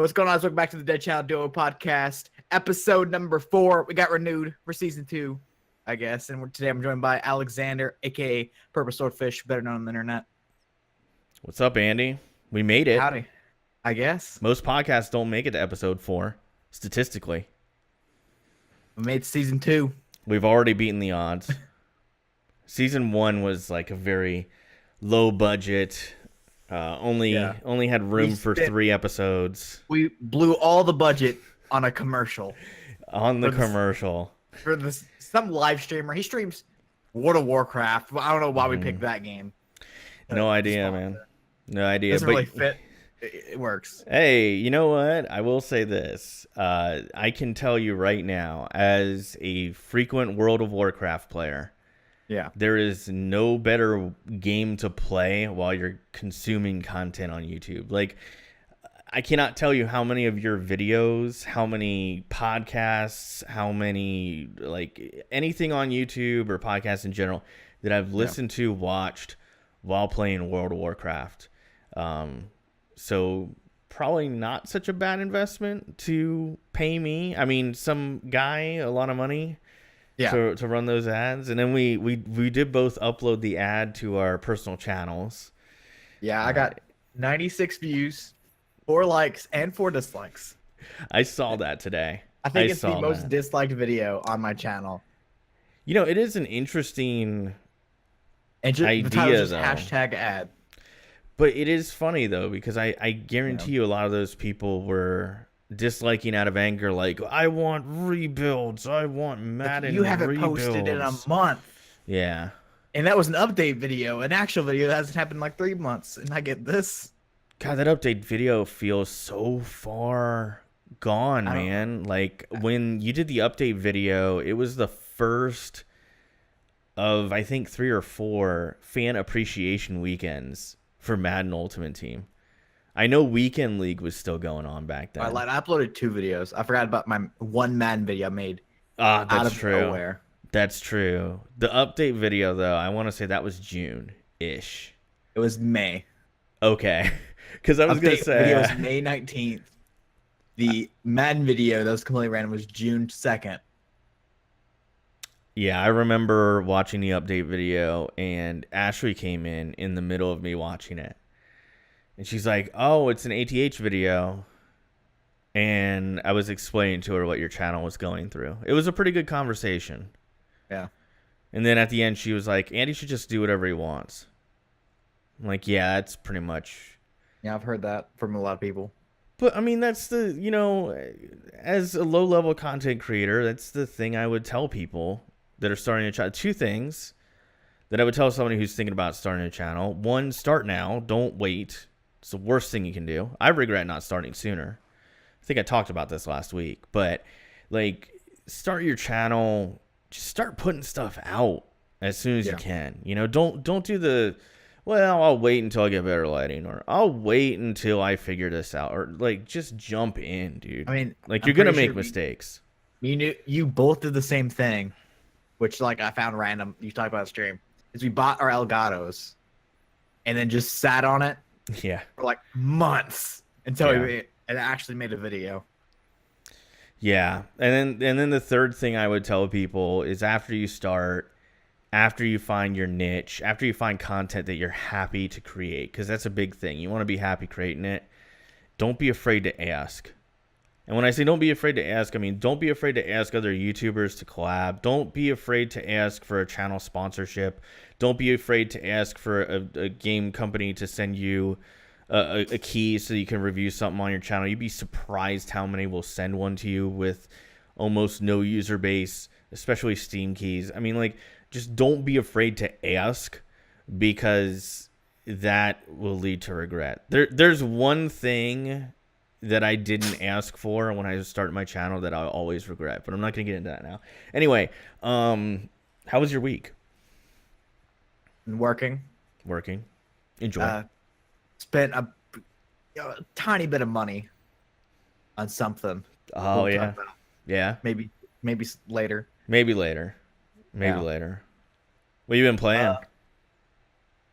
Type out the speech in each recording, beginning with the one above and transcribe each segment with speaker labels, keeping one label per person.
Speaker 1: What's going on? Welcome back to the Dead Child Duo podcast, episode number 4. We got renewed for season 2, I guess. And today I'm joined by Alexander, aka Purple Swordfish, better known on the internet.
Speaker 2: What's up, Andy? We made it.
Speaker 1: Howdy. I guess.
Speaker 2: Most podcasts don't make it to episode 4, statistically.
Speaker 1: We made season 2.
Speaker 2: We've already beaten the odds. Season 1 was like a very low budget. Only had room for 3 episodes.
Speaker 1: We blew all the budget on a commercial.
Speaker 2: On the commercial.
Speaker 1: For this, some live streamer. He streams World of Warcraft. I don't know why we picked that game.
Speaker 2: No idea, man. No idea.
Speaker 1: Doesn't really fit. It works.
Speaker 2: Hey, you know what? I will say this. I can tell you right now, as a frequent World of Warcraft player, there is no better game to play while you're consuming content on YouTube. Like, I cannot tell you how many of your videos, how many podcasts, how many, like, anything on YouTube or podcasts in general that I've listened to, watched while playing World of Warcraft. So probably not such a bad investment to pay me. I mean, some guy a lot of money. To run those ads. And then we did both upload the ad to our personal channels. Yeah,
Speaker 1: I got 96 views, 4 likes, and 4 dislikes.
Speaker 2: I saw that today.
Speaker 1: I think it's the most disliked video on my channel.
Speaker 2: You know, it is an interesting idea,
Speaker 1: though. Hashtag ad.
Speaker 2: But it is funny, though, because I guarantee you a lot of those people were disliking out of anger, like, I want rebuilds, I want Madden.
Speaker 1: You haven't posted in a month.
Speaker 2: Yeah.
Speaker 1: And that was an update video, an actual video that hasn't happened in like 3 months, and I get this.
Speaker 2: God, that update video feels so far gone, man. Like, when you did the update video, it was the first of, I think, 3 or 4 fan appreciation weekends for Madden Ultimate Team. I know Weekend League was still going on back then.
Speaker 1: I uploaded 2 videos. I forgot about my one Madden video I made.
Speaker 2: That's true. Nowhere. That's true. The update video, though, I want to say that was June-ish.
Speaker 1: It was May.
Speaker 2: Okay. Because I was going to say...
Speaker 1: The video was May 19th. The Madden video that was completely random was June 2nd.
Speaker 2: Yeah, I remember watching the update video, and Ashley came in the middle of me watching it. And she's like, oh, it's an ATH video. And I was explaining to her what your channel was going through. It was a pretty good conversation.
Speaker 1: Yeah. And
Speaker 2: then at the end, she was like, Andy should just do whatever he wants. I'm like, yeah, that's pretty much.
Speaker 1: Yeah, I've heard that from a lot of people.
Speaker 2: But, I mean, that's the, you know, as a low-level content creator, that's the thing I would tell people that are starting a channel. 2 things that I would tell somebody who's thinking about starting a channel. 1, start now. Don't wait. It's the worst thing you can do. I regret not starting sooner. I think I talked about this last week. But, like, start your channel. Just start putting stuff out as soon as you can. You know, don't do the, well, I'll wait until I get better lighting. Or I'll wait until I figure this out. Or, like, just jump in, dude.
Speaker 1: I mean,
Speaker 2: like, you're going to make mistakes.
Speaker 1: You both did the same thing, which, like, I found random. You talked about stream. Is we bought our Elgatos and then just sat on it.
Speaker 2: Yeah.
Speaker 1: For like months until we actually made a video.
Speaker 2: Yeah. And then the third thing I would tell people is after you start, after you find your niche, after you find content that you're happy to create, because that's a big thing. You want to be happy creating it. Don't be afraid to ask. And when I say don't be afraid to ask, I mean don't be afraid to ask other YouTubers to collab. Don't be afraid to ask for a channel sponsorship. Don't be afraid to ask for a game company to send you a key so you can review something on your channel. You'd be surprised how many will send one to you with almost no user base, especially Steam keys. I mean, like, just don't be afraid to ask, because that will lead to regret. There's one thing that I didn't ask for when I was starting my channel that I'll always regret, but I'm not going to get into that now. Anyway, how was your week?
Speaker 1: Working.
Speaker 2: Enjoy.
Speaker 1: Spent a tiny bit of money on something.
Speaker 2: Oh, yeah. Yeah.
Speaker 1: Maybe later.
Speaker 2: Maybe later. What have you been playing?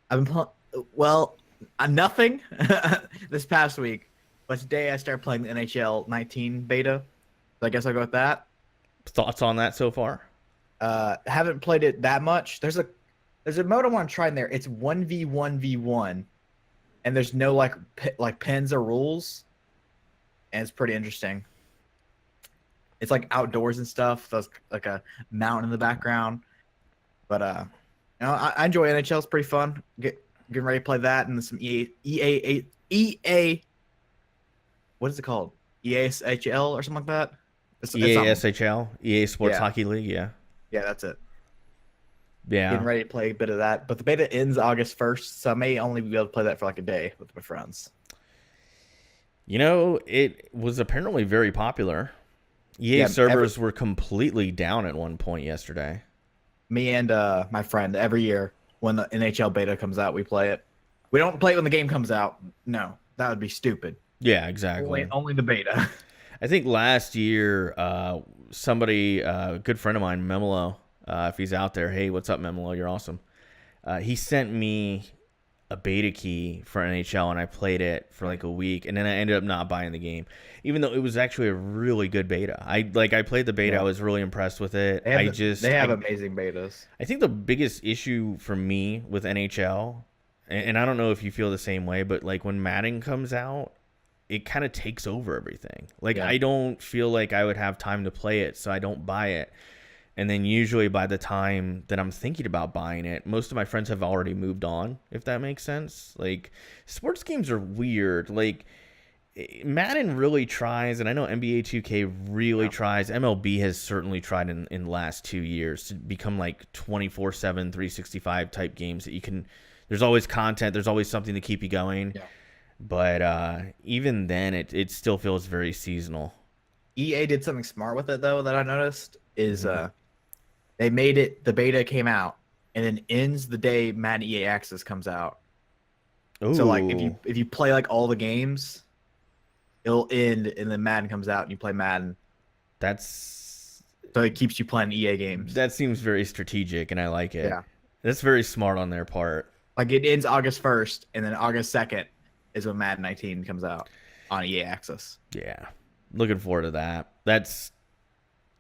Speaker 1: I've been playing, nothing this past week. But today I started playing the NHL 19 beta. So I guess I'll go with that.
Speaker 2: Thoughts on that so far?
Speaker 1: Haven't played it that much. There's a mode I want to try in there. It's 1v1v1, and there's no like pins or rules, and it's pretty interesting. It's like outdoors and stuff. There's like a mountain in the background, but I enjoy NHL. It's pretty fun. Getting ready to play that and some EA. What is it called? EASHL or something like that.
Speaker 2: EASHL, EA Sports
Speaker 1: Yeah.
Speaker 2: Hockey League. Yeah.
Speaker 1: Yeah, that's it.
Speaker 2: Yeah.
Speaker 1: Getting ready to play a bit of that, but the beta ends August 1st, so I may only be able to play that for like a day with my friends.
Speaker 2: You know, it was apparently very popular. EA servers were completely down at one point yesterday.
Speaker 1: Me and my friend, every year when the NHL beta comes out, we play it. We don't play it when the game comes out. No, that would be stupid.
Speaker 2: Yeah, exactly.
Speaker 1: Only the beta.
Speaker 2: I think last year, somebody, a good friend of mine, Memelo, if he's out there, hey, what's up, Memelo? You're awesome. He sent me a beta key for NHL, and I played it for like a week, and then I ended up not buying the game, even though it was actually a really good beta. I played the beta. Yeah. I was really impressed with it.
Speaker 1: They have amazing betas.
Speaker 2: I think the biggest issue for me with NHL, and I don't know if you feel the same way, but like when Madden comes out, it kind of takes over everything. Like, I don't feel like I would have time to play it, so I don't buy it. And then usually by the time that I'm thinking about buying it, most of my friends have already moved on, if that makes sense. Like, sports games are weird. Like, Madden really tries, and I know NBA 2K really tries. MLB has certainly tried in the last 2 years to become like 24/7, 365 type games that you can. There's always content. There's always something to keep you going. Yeah. But even then, it still feels very seasonal.
Speaker 1: EA did something smart with it, though, that I noticed, is they made it, the beta came out, and then ends the day Madden EA Access comes out. Ooh. So, like, if you play, like, all the games, it'll end, and then Madden comes out, and you play Madden. So it keeps you playing EA games.
Speaker 2: That seems very strategic, and I like it.
Speaker 1: Yeah.
Speaker 2: That's very smart on their part.
Speaker 1: Like, it ends August 1st, and then August 2nd is when Madden 19 comes out on EA Access.
Speaker 2: Yeah. Looking forward to that. That's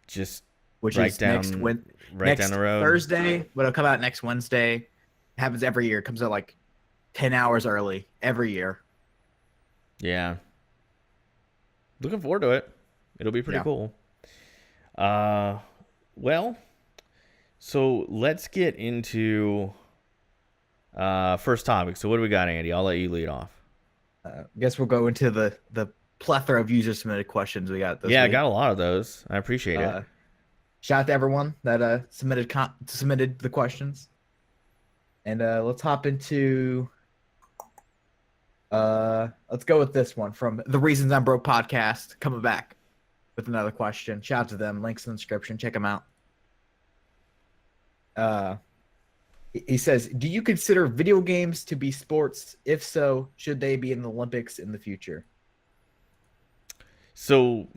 Speaker 2: just
Speaker 1: next
Speaker 2: down the road.
Speaker 1: Thursday, but it'll come out next Wednesday. It happens every year. It comes out like 10 hours early every year.
Speaker 2: Yeah. Looking forward to it. It'll be pretty cool. Well, so let's get into first topic. So what do we got, Andy? I'll let you lead off.
Speaker 1: I guess we'll go into the plethora of user submitted questions we got this week.
Speaker 2: I got a lot of those. I appreciate it.
Speaker 1: Shout out to everyone that submitted the questions. And let's hop into let's go with this one from The Reasons I'm Broke podcast, coming back with another question. Shout out to them. Links in the description. Check them out. He says, do you consider video games to be sports? If so, should they be in the Olympics in the future?
Speaker 2: So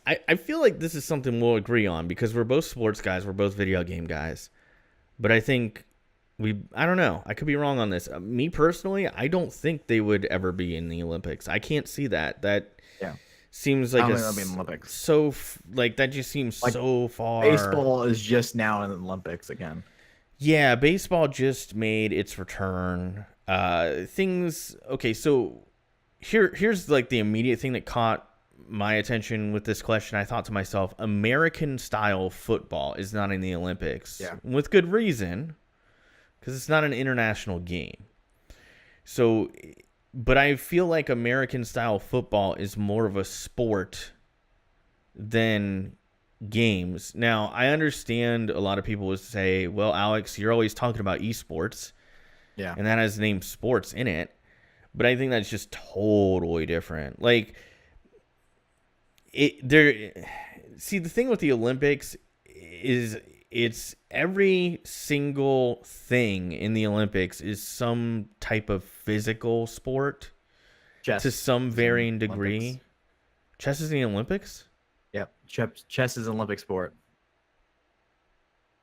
Speaker 2: I feel like this is something we'll agree on because we're both sports guys. We're both video game guys. But I think I don't know. I could be wrong on this. Me personally, I don't think they would ever be in the Olympics. I can't see that. That seems like that just seems like so far.
Speaker 1: Baseball is just now in the Olympics again.
Speaker 2: Yeah, baseball just made its return. Okay, so here's like the immediate thing that caught my attention with this question. I thought to myself, American style football is not in the Olympics. Yeah. With good reason, because it's not an international game. So, but I feel like American style football is more of a sport than games. Now, I understand a lot of people would say, well, Alex, you're always talking about eSports. Yeah. And that has named sports in it. But I think that's just totally different. Like, the thing with the Olympics is it's every single thing in the Olympics is some type of physical sport. Chess to some varying degree. Olympics. Chess is in the Olympics?
Speaker 1: Yep. Chess is an Olympic sport.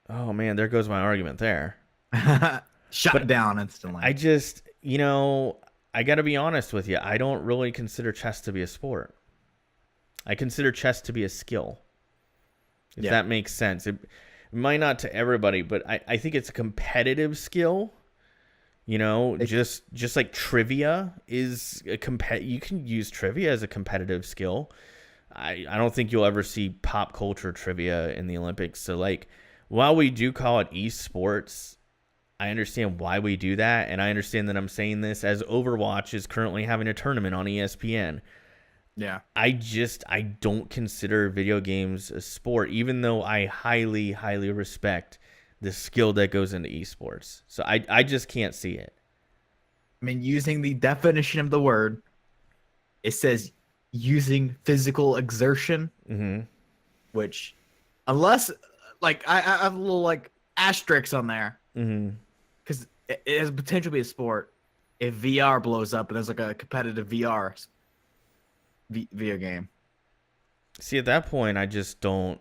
Speaker 2: Oh, man, there goes my argument there.
Speaker 1: Shut down instantly.
Speaker 2: I just, I got to be honest with you. I don't really consider chess to be a sport. I consider chess to be a skill. If that makes sense. It might not to everybody, but I think it's a competitive skill. You know, just like trivia is you can use trivia as a competitive skill. I don't think you'll ever see pop culture trivia in the Olympics. So like, while we do call it eSports, I understand why we do that, and I understand that I'm saying this as Overwatch is currently having a tournament on ESPN.
Speaker 1: Yeah.
Speaker 2: I don't consider video games a sport, even though I highly, highly respect the skill that goes into esports. So I just can't see it.
Speaker 1: I mean, using the definition of the word, it says using physical exertion, which, unless, like, I have a little, like, asterisk on there, because it has potential to be a sport if VR blows up and there's, like, a competitive VR video game.
Speaker 2: See, at that point, I just don't...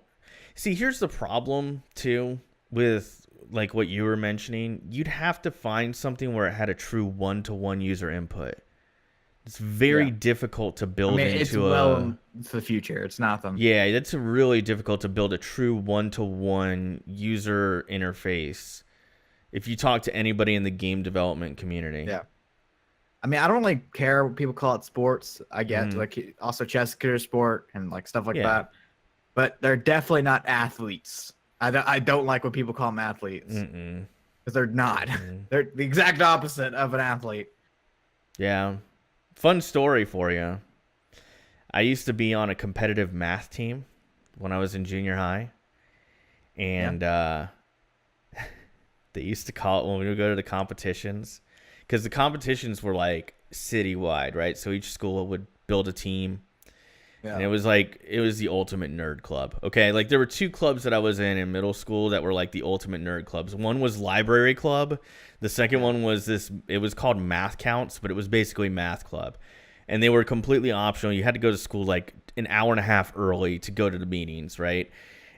Speaker 2: See, here's the problem, too, with, like, what you were mentioning. You'd have to find something where it had a true one-to-one user input. It's very difficult to build into
Speaker 1: it's well into the future. It's not them.
Speaker 2: Yeah, it's really difficult to build a true one-to-one user interface if you talk to anybody in the game development community.
Speaker 1: Yeah. I mean, I don't really care what people call it sports. I get like also chess is considered a sport and like stuff like that. But they're definitely not athletes. I don't like when people call them athletes because they're not. They're the exact opposite of an athlete.
Speaker 2: Yeah. Fun story for you. I used to be on a competitive math team when I was in junior high. And they used to call it when we would go to the competitions. Because the competitions were like citywide, right? So each school would build a team. Yeah. And it was the ultimate nerd club. Okay, like there were two clubs that I was in middle school that were like the ultimate nerd clubs. One was library club. The second one was it was called math counts, but it was basically math club. And they were completely optional. You had to go to school like an hour and a half early to go to the meetings, right?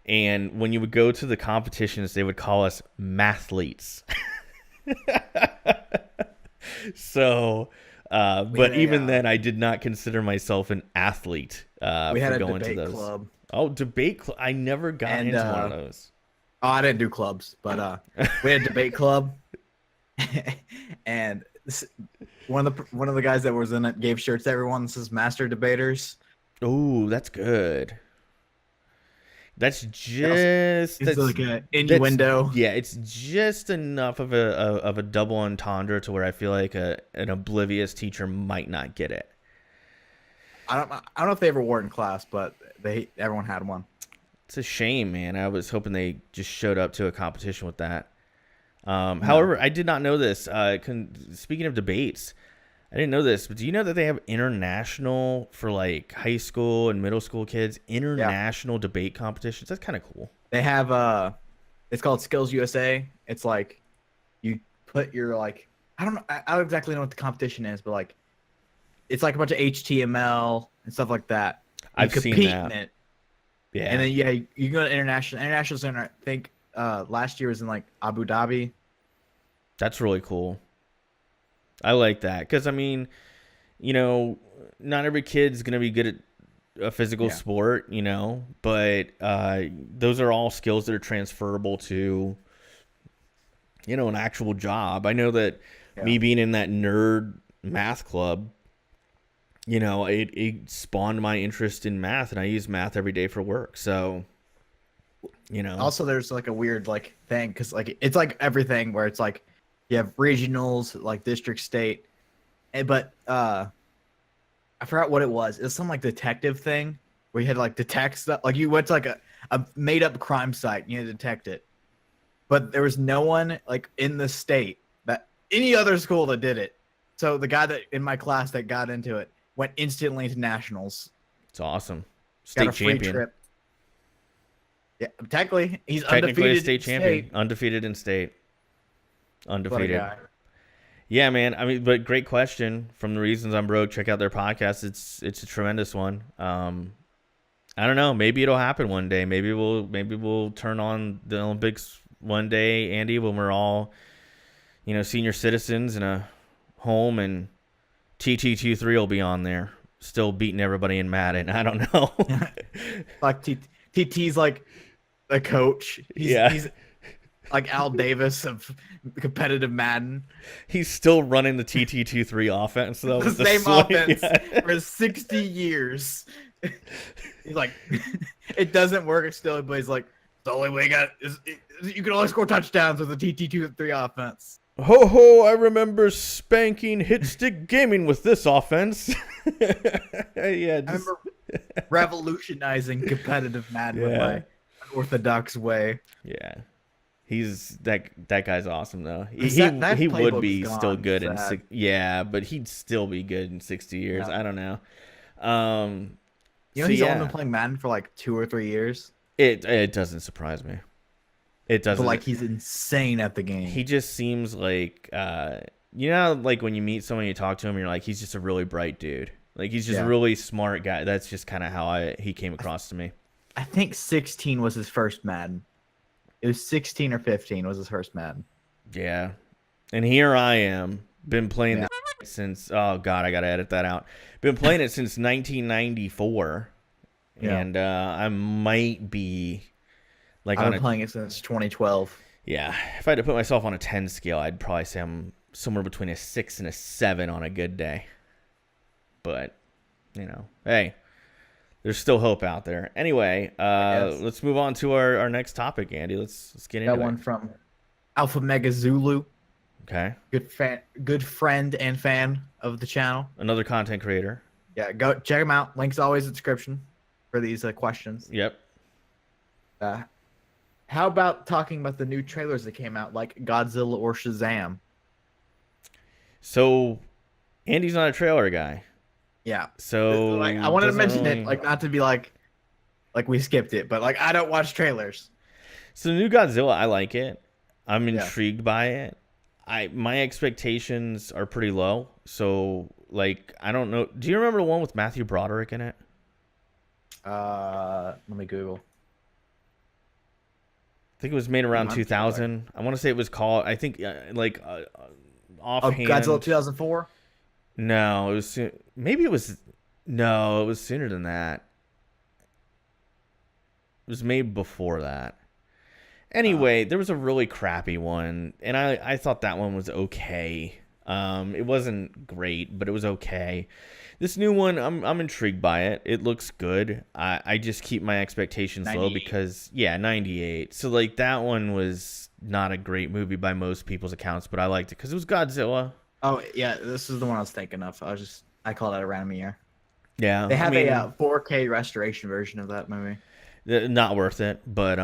Speaker 2: And when you would go to the competitions, they would call us mathletes. So, but even then, I did not consider myself an athlete.
Speaker 1: We had a debate club.
Speaker 2: Oh, debate club! I never got into one of those.
Speaker 1: Oh, I didn't do clubs, but we had a debate club, and one of the guys that was in it gave shirts to everyone that says "Master Debaters."
Speaker 2: Oh, that's good. That's just
Speaker 1: it's like an innuendo.
Speaker 2: It's just enough of a double entendre to where I feel like an oblivious teacher might not get it.
Speaker 1: I don't know if they ever wore it in class, but everyone had one.
Speaker 2: It's a shame, man. I was hoping they just showed up to a competition with that. However, I did not know this. Speaking of debates, I didn't know this, but do you know that they have international for like high school and middle school kids, international debate competitions? That's kind of cool.
Speaker 1: They have it's called Skills USA. It's like you put your like I don't exactly know what the competition is, but like it's like a bunch of HTML and stuff like that.
Speaker 2: I've seen that.
Speaker 1: In it.
Speaker 2: Yeah.
Speaker 1: And then you can go to international. International center. I think last year was in like Abu Dhabi.
Speaker 2: That's really cool. I like that because I mean, you know, not every kid's gonna be good at a physical sport, you know, but those are all skills that are transferable to, you know, an actual job. I know that me being in that nerd math club, you know, it spawned my interest in math, and I use math every day for work. So, you know,
Speaker 1: also there's like a weird like thing because like it's like everything where it's like. You have regionals, like district, state, but I forgot what it was. It was some like detective thing where you had to like detect stuff. Like you went to like a made up crime site and you had to detect it, but there was no one like in the state that any other school that did it. So the guy that in my class that got into it went instantly to nationals.
Speaker 2: It's awesome. State champion. Trip.
Speaker 1: Yeah, technically he's
Speaker 2: technically
Speaker 1: undefeated
Speaker 2: a state champion, undefeated in state. Undefeated. Yeah, man. I mean, but great question from The Reasons I'm Broke. Check out their podcast. It's a tremendous one. I don't know. Maybe it'll happen one day. Maybe we'll turn on the Olympics one day, Andy, when we're all, you know, senior citizens in a home in TT23 will be on there, still beating everybody in Madden. I don't know.
Speaker 1: Like TT's like a coach. He's like Al Davis of competitive Madden.
Speaker 2: He's still running the TT23 offense though.
Speaker 1: The same offense for 60 years. He's like, it doesn't work still, but he's like, the only way you can only score touchdowns with the TT23 offense.
Speaker 2: Ho ho! I remember spanking hit stick gaming with this offense.
Speaker 1: I remember revolutionizing competitive Madden with my unorthodox way.
Speaker 2: Yeah, that guy's awesome though. He
Speaker 1: That
Speaker 2: would be still good
Speaker 1: sad.
Speaker 2: but he'd still be good in 60 years.
Speaker 1: Yeah.
Speaker 2: I don't know.
Speaker 1: He's only been playing Madden for like 2 or 3 years.
Speaker 2: It doesn't surprise me. It doesn't.
Speaker 1: But like he's insane at the game.
Speaker 2: He just seems like like when you meet someone, you talk to him, you're like, he's just a really bright dude. Like he's just a really smart guy. That's just kind of how he came across to me.
Speaker 1: I think 16 was his first Madden. It was 16 or 15 was his first Madden.
Speaker 2: Yeah. And here I am, been playing that since, oh God, I got to edit that out. Been playing it since 1994.
Speaker 1: Yeah.
Speaker 2: And I might be like
Speaker 1: I've been playing it since 2012.
Speaker 2: Yeah. If I had to put myself on a 10 scale, I'd probably say I'm somewhere between a 6 and a 7 on a good day. But, hey, there's still hope out there. Anyway, let's move on to our next topic, Andy. Let's get into it.
Speaker 1: That one from AlphamegaZulu.
Speaker 2: Okay.
Speaker 1: Good friend and fan of the channel.
Speaker 2: Another content creator.
Speaker 1: Yeah, go check him out. Link's always in the description for these questions.
Speaker 2: Yep.
Speaker 1: How about talking about the new trailers that came out, like Godzilla or Shazam?
Speaker 2: So, Andy's not a trailer guy.
Speaker 1: Yeah.
Speaker 2: So
Speaker 1: I wanted to mention it, not to be like we skipped it, but I don't watch trailers.
Speaker 2: So the new Godzilla, I like it. I'm intrigued by it. My expectations are pretty low. So I don't know. Do you remember the one with Matthew Broderick in it?
Speaker 1: Let me Google.
Speaker 2: I think it was made around 2000. I want to say it was called. I think offhand.
Speaker 1: Godzilla 2004.
Speaker 2: No, it was maybe it was. No, it was sooner than that. It was made before that. Anyway, there was a really crappy one, and I thought that one was okay. It wasn't great, but it was okay. This new one, I'm intrigued by it. It looks good. I just keep my expectations low because 98. So that one was not a great movie by most people's accounts, but I liked it because it was Godzilla.
Speaker 1: Oh yeah, this is the one I was thinking of. I called it a random year.
Speaker 2: Yeah,
Speaker 1: they have a 4K restoration version of that movie.
Speaker 2: Not worth it, but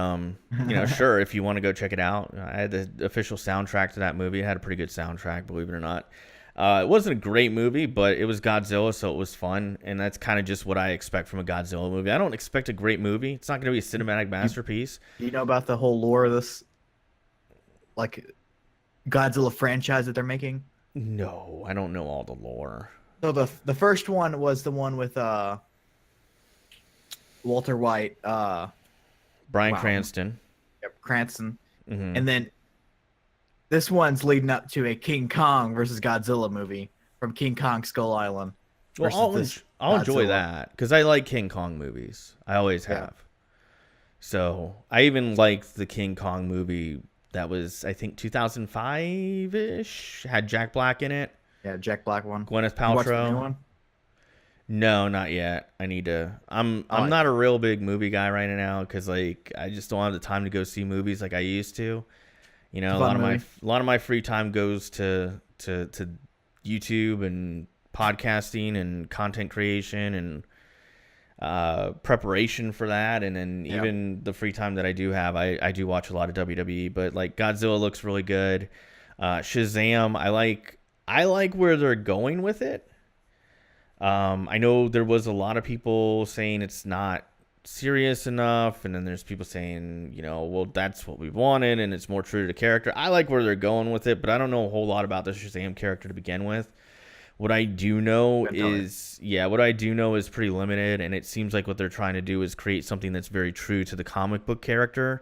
Speaker 2: sure, if you want to go check it out. I had the official soundtrack to that movie. It had a pretty good soundtrack, believe it or not. It wasn't a great movie, but it was Godzilla, so it was fun, and that's kind of just what I expect from a Godzilla movie. I don't expect a great movie. It's not going to be a cinematic masterpiece.
Speaker 1: Do you know about the whole lore of this, Godzilla franchise that they're making?
Speaker 2: No, I don't know all the lore.
Speaker 1: So the first one was the one with Walter White,
Speaker 2: Bryan Cranston.
Speaker 1: Yep, Cranston. Mm-hmm. And then this one's leading up to a King Kong versus Godzilla movie from King Kong Skull Island.
Speaker 2: Well, I'll enjoy that because I like King Kong movies. I always have. Yeah. So I even liked the King Kong movie that was, I think, 2005-ish. Had Jack Black in it.
Speaker 1: Yeah, Jack Black one.
Speaker 2: Gwyneth Paltrow. You watched the new one? No, not yet. I need to. I'm not a real big movie guy right now because I just don't have the time to go see movies like I used to. A lot of my free time goes to YouTube and podcasting and content creation and preparation for that, and then even the free time that I do have, I do watch a lot of WWE. But Godzilla looks really good. Shazam, I like where they're going with it. I know there was a lot of people saying it's not serious enough, and then there's people saying, well, that's what we wanted, and it's more true to the character. I like where they're going with it, but I don't know a whole lot about the Shazam character to begin with. What I do know is pretty limited, and it seems like what they're trying to do is create something that's very true to the comic book character.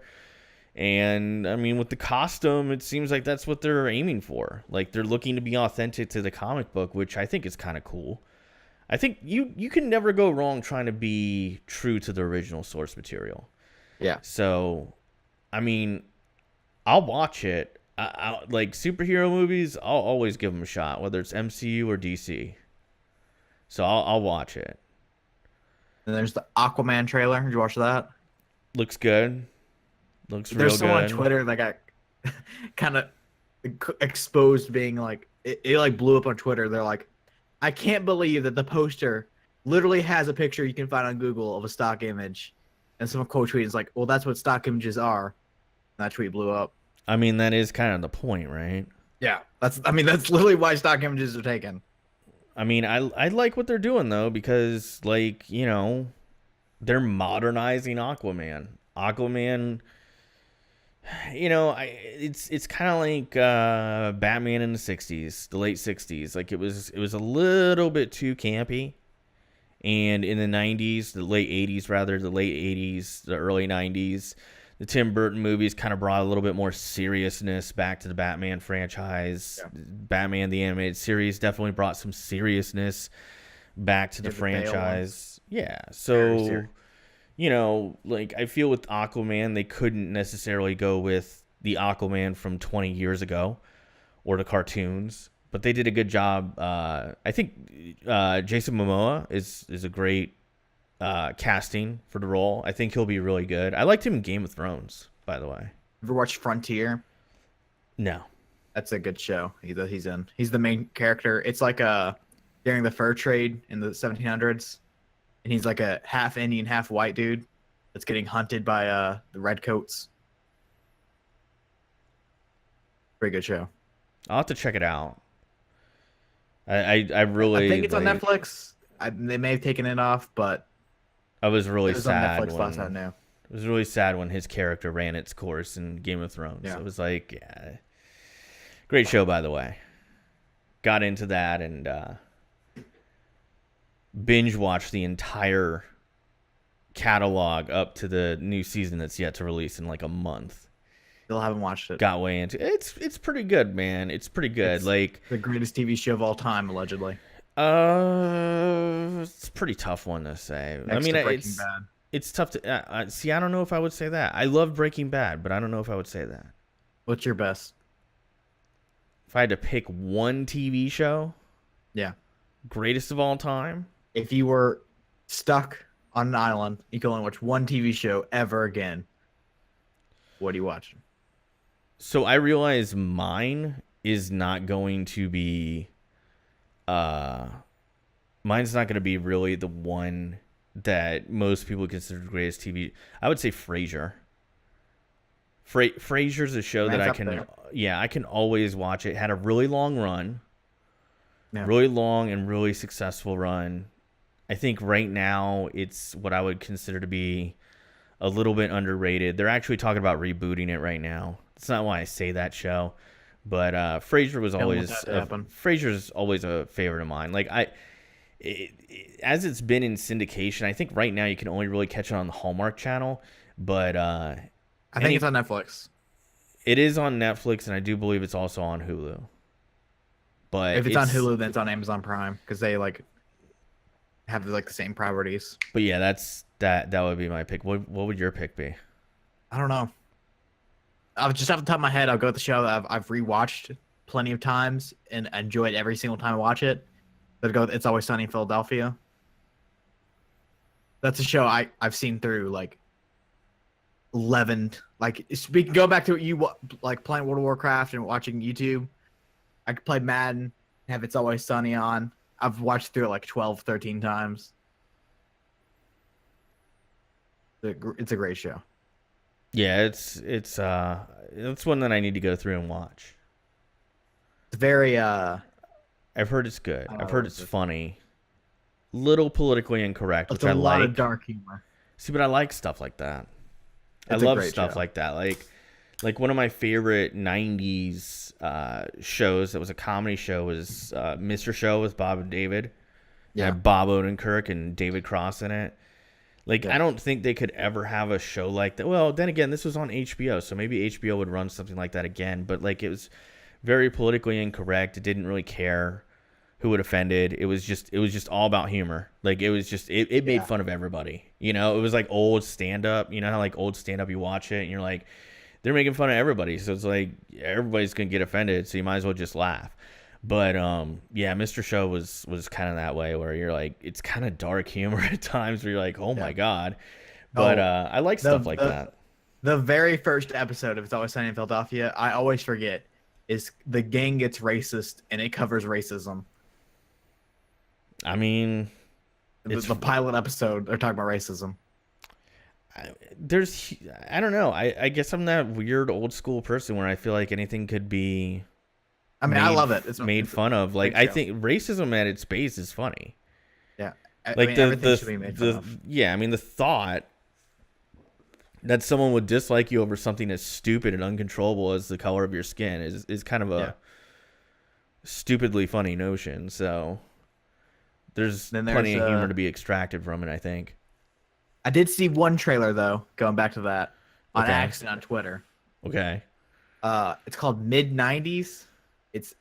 Speaker 2: And I mean, with the costume, it seems like that's what they're aiming for. Like they're looking to be authentic to the comic book, which I think is kind of cool. I think you can never go wrong trying to be true to the original source material.
Speaker 1: Yeah.
Speaker 2: So, I mean, I'll watch it. Like superhero movies, I'll always give them a shot, whether it's MCU or DC. So I'll watch it.
Speaker 1: And there's the Aquaman trailer. Did you watch that?
Speaker 2: Looks good. Looks real good.
Speaker 1: There's someone on Twitter that got kind of exposed being like, it like blew up on Twitter. They're like, I can't believe that the poster literally has a picture you can find on Google of a stock image. And someone quote tweeted is like, well, that's what stock images are. And that tweet blew up.
Speaker 2: I mean, that is kind of the point, right?
Speaker 1: Yeah. That's literally why stock images are taken.
Speaker 2: I mean, I like what they're doing, though, because, like, you know, they're modernizing Aquaman. Aquaman, you know, it's kind of like Batman in the 60s, the late 60s. Like, it was a little bit too campy. And in the 90s, the late 80s, the early 90s, the Tim Burton movies kind of brought a little bit more seriousness back to the Batman franchise. Yeah. Batman the Animated Series definitely brought some seriousness back to the franchise. Yeah, so, you know, like, I feel with Aquaman, they couldn't necessarily go with the Aquaman from 20 years ago or the cartoons, but they did a good job. I think Jason Momoa is a great casting for the role. I think he'll be really good. I liked him in Game of Thrones, by the way.
Speaker 1: Ever watched Frontier?
Speaker 2: No.
Speaker 1: That's a good show he's in. He's the main character. It's like during the fur trade in the 1700s, and he's like a half Indian, half white dude that's getting hunted by the redcoats. Pretty good show.
Speaker 2: I'll have to check it out. I really
Speaker 1: I think it's on Netflix. They may have taken it off, but
Speaker 2: I was really
Speaker 1: sad.
Speaker 2: It was really sad when his character ran its course in Game of Thrones. Yeah. It was like, yeah, great show, by the way. Got into that and binge watched the entire catalog up to the new season that's yet to release in like a month.
Speaker 1: Still haven't watched it.
Speaker 2: Got way into it. It's pretty good, man. It's pretty good. It's like
Speaker 1: the greatest TV show of all time, allegedly.
Speaker 2: It's a pretty tough one to say.
Speaker 1: Next
Speaker 2: I mean,
Speaker 1: to Breaking Bad.
Speaker 2: It's tough to see. I don't know if I would say that. I love Breaking Bad, but I don't know if I would say that.
Speaker 1: What's your best?
Speaker 2: If I had to pick one TV show,
Speaker 1: yeah,
Speaker 2: greatest of all time.
Speaker 1: If you were stuck on an island, you could only watch one TV show ever again. What are you watching?
Speaker 2: So I realize mine is not going to be. Mine's not going to be really the one that most people consider the greatest TV. I would say Frasier. Frasier's a show that I can always watch. It had a really long run, really long and really successful run. I think right now it's what I would consider to be a little bit underrated. They're actually talking about rebooting it right now. It's not why I say that show, but Frasier was Frasier's always a favorite of mine. Like as it's been in syndication, I think right now you can only really catch it on the Hallmark Channel, but
Speaker 1: I think it's on Netflix.
Speaker 2: It is on Netflix, and I do believe it's also on Hulu. But
Speaker 1: if it's on Hulu, then it's on Amazon Prime because they like have like the same priorities.
Speaker 2: But yeah, that would be my pick. What would your pick be?
Speaker 1: I don't know. I'll just off the top of my head, I'll go with the show that I've rewatched plenty of times and enjoyed every single time I watch it. I'd go with It's Always Sunny in Philadelphia. That's a show I've seen through like 11. Like go back to you like playing World of Warcraft and watching YouTube. I could play Madden, have It's Always Sunny on. I've watched through it like 12, 13 times. It's a great show.
Speaker 2: Yeah, it's one that I need to go through and watch.
Speaker 1: It's very
Speaker 2: I've heard it's good. I've heard it's funny. Little politically incorrect, which I like.
Speaker 1: It's a lot of dark humor.
Speaker 2: See, but I like stuff like that. I love stuff like that. Like one of my favorite 90s shows that was a comedy show was Mr. Show with Bob and David. Yeah. Bob Odenkirk and David Cross in it. Like,
Speaker 1: Yeah.
Speaker 2: I don't think they could ever have a show like that. Well, then again, this was on HBO, so maybe HBO would run something like that again. But like, it was very politically incorrect. It didn't really care who it offended. It was just all about humor. Like, it made
Speaker 1: Yeah.
Speaker 2: fun of everybody. You know, it was like old stand up. You know how like old stand up, you watch it and you're like, they're making fun of everybody. So it's like everybody's gonna get offended. So you might as well just laugh. But yeah, Mr. Show was kind of that way where you're like, it's kind of dark humor at times where you're like, oh my God. But I like stuff like that.
Speaker 1: The very first episode of It's Always Sunny in Philadelphia, I always forget, is the gang gets racist and it covers racism.
Speaker 2: I mean,
Speaker 1: The pilot episode, they're talking about racism.
Speaker 2: I don't know. I guess I'm that weird old school person where I feel like anything could be.
Speaker 1: I mean, I love it.
Speaker 2: It's made fun of. Like, I think racism at its base is funny.
Speaker 1: Yeah.
Speaker 2: Like, everything should be made fun of. Yeah, I mean, the thought that someone would dislike you over something as stupid and uncontrollable as the color of your skin is kind of a stupidly funny notion. So there's plenty of humor to be extracted from it, I think.
Speaker 1: I did see one trailer, though, going back to that, on accident on Twitter.
Speaker 2: Okay.
Speaker 1: It's called Mid-90s. It's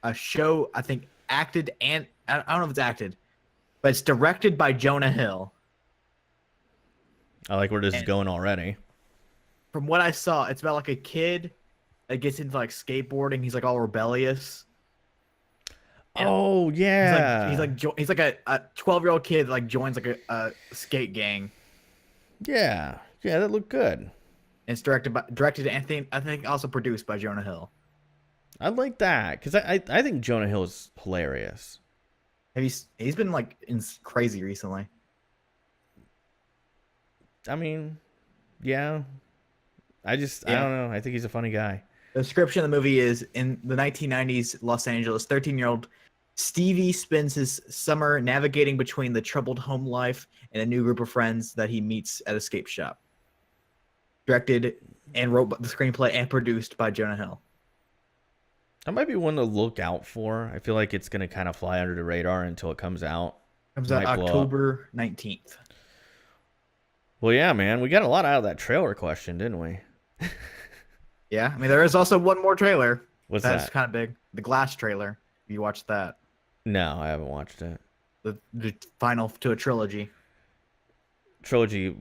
Speaker 1: a show, I think, acted and... I don't know if it's acted, but it's directed by Jonah Hill.
Speaker 2: I like where this is going already.
Speaker 1: From what I saw, it's about like a kid that gets into like skateboarding. He's like all rebellious.
Speaker 2: Oh yeah.
Speaker 1: He's like a 12-year-old kid that like joins like a skate gang.
Speaker 2: Yeah, that looked good. And
Speaker 1: it's directed and I think also produced by Jonah Hill.
Speaker 2: I like that because I think Jonah Hill is hilarious.
Speaker 1: He's been like crazy recently.
Speaker 2: I mean, yeah. I don't know. I think he's a funny guy.
Speaker 1: The description of the movie is, in the 1990s Los Angeles, 13-year-old Stevie spends his summer navigating between the troubled home life and a new group of friends that he meets at a skate shop. Directed and wrote the screenplay and produced by Jonah Hill.
Speaker 2: That might be one to look out for. I feel like it's going to kind of fly under the radar until it comes out.
Speaker 1: Comes out October 19th.
Speaker 2: Well, yeah, man. We got a lot out of that trailer question, didn't we?
Speaker 1: Yeah. I mean, there is also one more trailer.
Speaker 2: What's that?
Speaker 1: That's kind of big. The Glass trailer. You watched that?
Speaker 2: No, I haven't watched it.
Speaker 1: The final to a trilogy.
Speaker 2: Trilogy.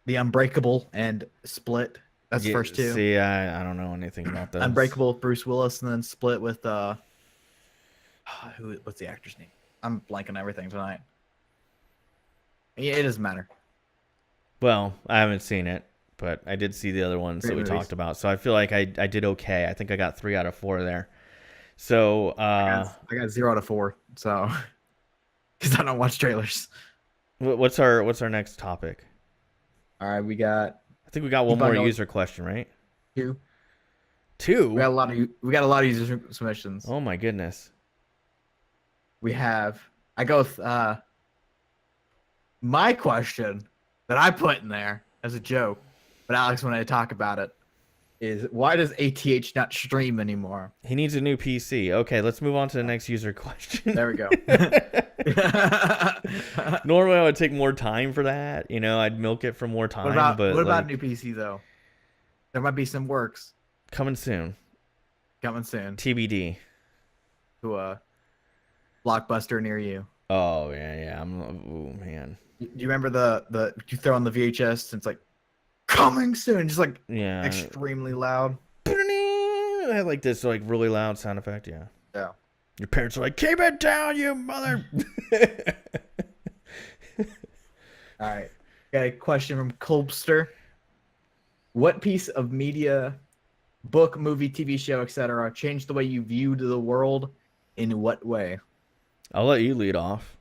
Speaker 1: The Unbreakable and Split. That's the first two.
Speaker 2: See, I don't know anything about those.
Speaker 1: Unbreakable with Bruce Willis, and then Split with what's the actor's name? I'm blanking everything tonight. Yeah, it doesn't matter.
Speaker 2: Well, I haven't seen it, but I did see the other ones that we talked about. So I feel like I did okay. I think I got 3 out of 4 there. So
Speaker 1: I got 0 out of 4. So because I don't watch trailers.
Speaker 2: What's our next topic?
Speaker 1: All right, I
Speaker 2: think we got one more user question, right?
Speaker 1: 2.
Speaker 2: We
Speaker 1: got a lot of user submissions.
Speaker 2: Oh my goodness.
Speaker 1: I go with my question that I put in there as a joke, but Alex wanted to talk about it, is why does ATH not stream anymore?
Speaker 2: He needs a new PC. Okay, let's move on to the next user question.
Speaker 1: There we go.
Speaker 2: Normally I would take more time for that. You know, I'd milk it for more time.
Speaker 1: What about a new PC though? There might be some works.
Speaker 2: Coming soon. TBD.
Speaker 1: To a Blockbuster near you.
Speaker 2: Oh yeah. Oh man.
Speaker 1: Do you remember the you throw on the VHS and it's like coming soon, just like extremely loud.
Speaker 2: I had like this like really loud sound effect. Yeah. Your parents are like, keep it down, you mother.
Speaker 1: All right. Got a question from Colbster. What piece of media, book, movie, TV show, etc., changed the way you viewed the world? In what way?
Speaker 2: I'll let you lead off.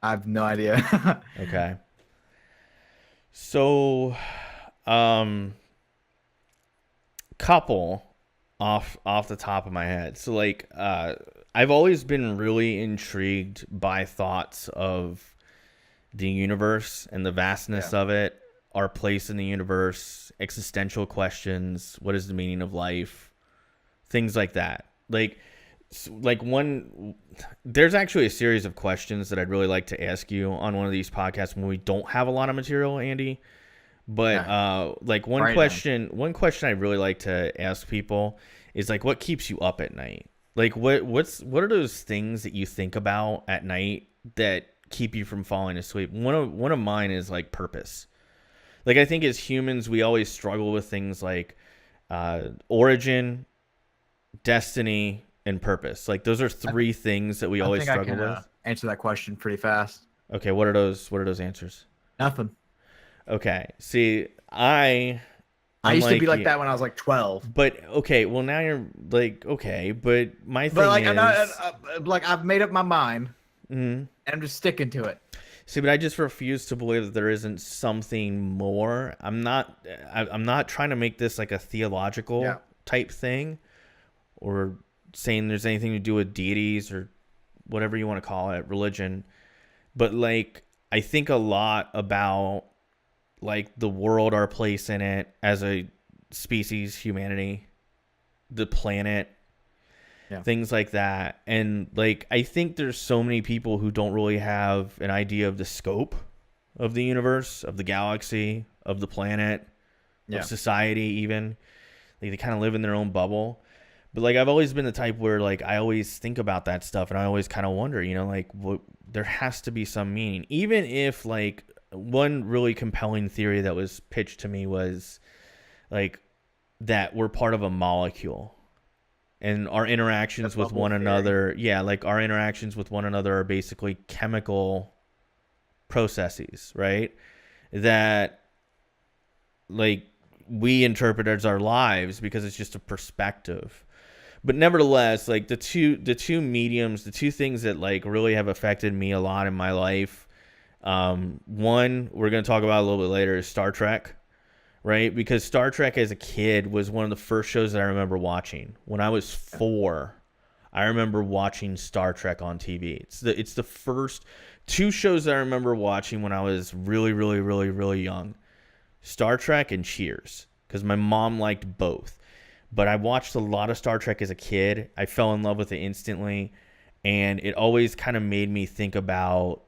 Speaker 1: I have no idea.
Speaker 2: Okay. So, couple off the top of my head. So like, I've always been really intrigued by thoughts of the universe and the vastness of it, our place in the universe, existential questions, what is the meaning of life, things like that. Like, like there's actually a series of questions that I'd really like to ask you on one of these podcasts when we don't have a lot of material, Andy. But like
Speaker 1: Right
Speaker 2: one question I really like to ask people is like, what keeps you up at night? Like what are those things that you think about at night that keep you from falling asleep? One of mine is like purpose. Like I think as humans we always struggle with things like origin, destiny, and purpose. Like those are three things that we always
Speaker 1: think I
Speaker 2: struggle
Speaker 1: can
Speaker 2: with.
Speaker 1: answer that question pretty fast.
Speaker 2: Okay, what are those answers?
Speaker 1: Nothing.
Speaker 2: Okay. See,
Speaker 1: I used to
Speaker 2: unlike
Speaker 1: be like
Speaker 2: you,
Speaker 1: that when I was like 12.
Speaker 2: but okay, well now you're like okay, but my
Speaker 1: But
Speaker 2: thing
Speaker 1: like I'm not
Speaker 2: is
Speaker 1: like I've made up my mind
Speaker 2: mhm.
Speaker 1: and I'm just sticking to it.
Speaker 2: See, but I just refuse to believe that there isn't something more. I'm not trying to make this like a theological type thing or saying there's anything to do with deities or whatever you want to call it, religion. But like I think a lot about like the world, our place in it as a species, humanity, the planet, things like that. And like I think there's so many people who don't really have an idea of the scope of the universe, of the galaxy, of the planet, of society even. Like they kind of live in their own bubble. But like I've always been the type where like I always think about that stuff and I always kind of wonder, you know, like there has to be some meaning. Even if like one really compelling theory that was pitched to me was like that we're part of a molecule and our interactions with one another, like our interactions with one another are basically chemical processes, right? That like we interpret as our lives because it's just a perspective. But nevertheless, like the two mediums, the two things that like really have affected me a lot in my life, one we're going to talk about a little bit later is Star Trek, right? Because Star Trek as a kid was one of the first shows that I remember watching. When I was 4, I remember watching Star Trek on TV. It's the first two shows that I remember watching when I was really, really, really, really young. Star Trek and Cheers, because my mom liked both. But I watched a lot of Star Trek as a kid. I fell in love with it instantly. And it always kind of made me think about,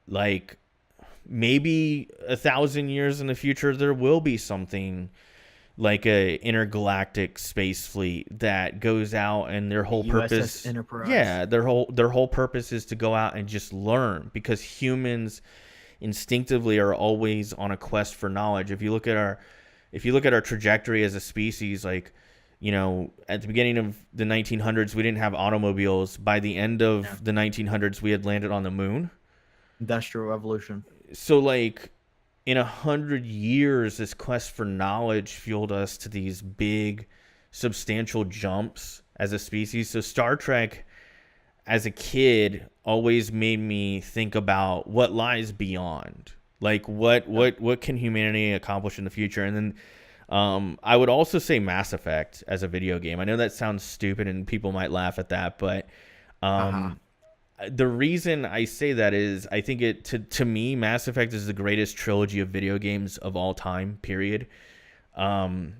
Speaker 2: like, maybe 1,000 years in the future, there will be something like a intergalactic space fleet that goes out and their whole purpose...
Speaker 1: Enterprise.
Speaker 2: Yeah, their whole purpose is to go out and just learn. Because humans instinctively are always on a quest for knowledge. If you look at our trajectory as a species, like... You know, at the beginning of the 1900s, we didn't have automobiles. By the end of the 1900s, we had landed on the moon.
Speaker 1: Industrial revolution.
Speaker 2: So, like, in 100 years, this quest for knowledge fueled us to these big, substantial jumps as a species. So, Star Trek, as a kid, always made me think about what lies beyond. Like, what can humanity accomplish in the future? And then... I would also say Mass Effect as a video game. I know that sounds stupid and people might laugh at that, but the reason I say that is I think to me, Mass Effect is the greatest trilogy of video games of all time, period. No,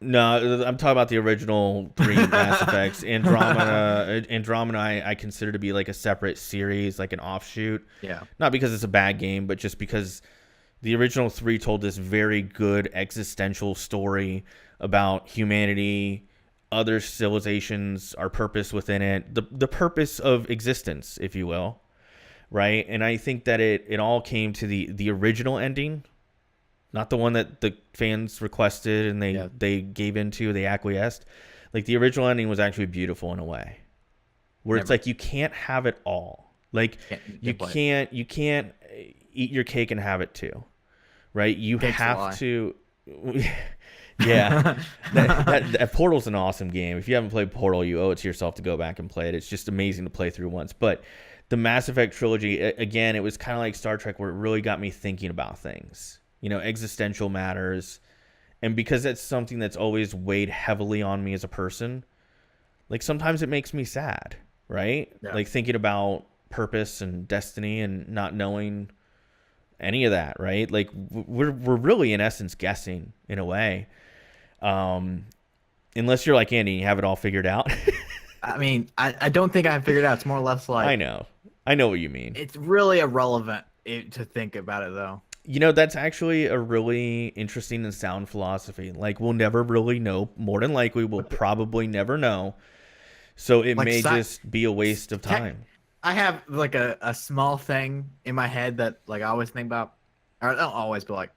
Speaker 2: I'm talking about the original 3 Mass Effects. Andromeda I consider to be like a separate series, like an offshoot.
Speaker 1: Yeah.
Speaker 2: Not because it's a bad game, but just because... The original 3 told this very good existential story about humanity, other civilizations, our purpose within it, the purpose of existence, if you will, right? And I think that it all came to the original ending, not the one that the fans requested and they gave into, they acquiesced. Like the original ending was actually beautiful in a way, where it's like you can't have it all. Like you can't eat your cake and have it too. Right, you have to. Yeah, that Portal's an awesome game. If you haven't played Portal, you owe it to yourself to go back and play it. It's just amazing to play through once. But the Mass Effect trilogy, again, it was kind of like Star Trek, where it really got me thinking about things. You know, existential matters, and because that's something that's always weighed heavily on me as a person. Like sometimes it makes me sad, right? Yeah. Like thinking about purpose and destiny and not knowing any of that, right? Like we're really in essence guessing in a way, unless you're like Andy and you have it all figured out.
Speaker 1: I mean, I don't think I figured it out. It's more or less
Speaker 2: I
Speaker 1: like
Speaker 2: know. I know what you mean.
Speaker 1: it's really irrelevant to think about it though.
Speaker 2: You know, that's actually a really interesting and sound philosophy. Like, we'll never really know. More than likely, we'll probably never know. So it
Speaker 1: Like
Speaker 2: may
Speaker 1: sci-
Speaker 2: just be a waste of time.
Speaker 1: I have like a small thing in my head that like I always think about, or I don't always, but like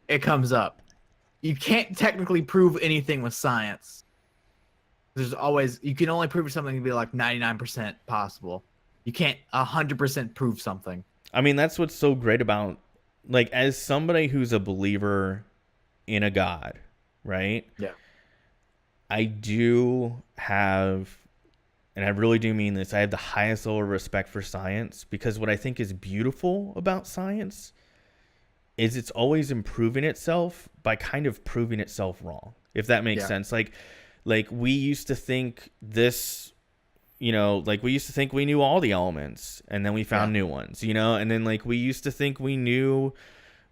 Speaker 1: it comes up. You can't technically prove anything with science. There's always you can only prove something to be like 99% possible. You can't 100% prove something.
Speaker 2: I mean, that's what's so great about, like, as somebody who's a believer in a God, right?
Speaker 1: Yeah.
Speaker 2: I do have, and I really do mean this, I have the highest level of respect for science, because what I think is beautiful about science is it's always improving itself by kind of proving itself wrong, if that makes sense. Like we used to think this, like we used to think we knew all the elements, and then we found new ones, and then like we used to think we knew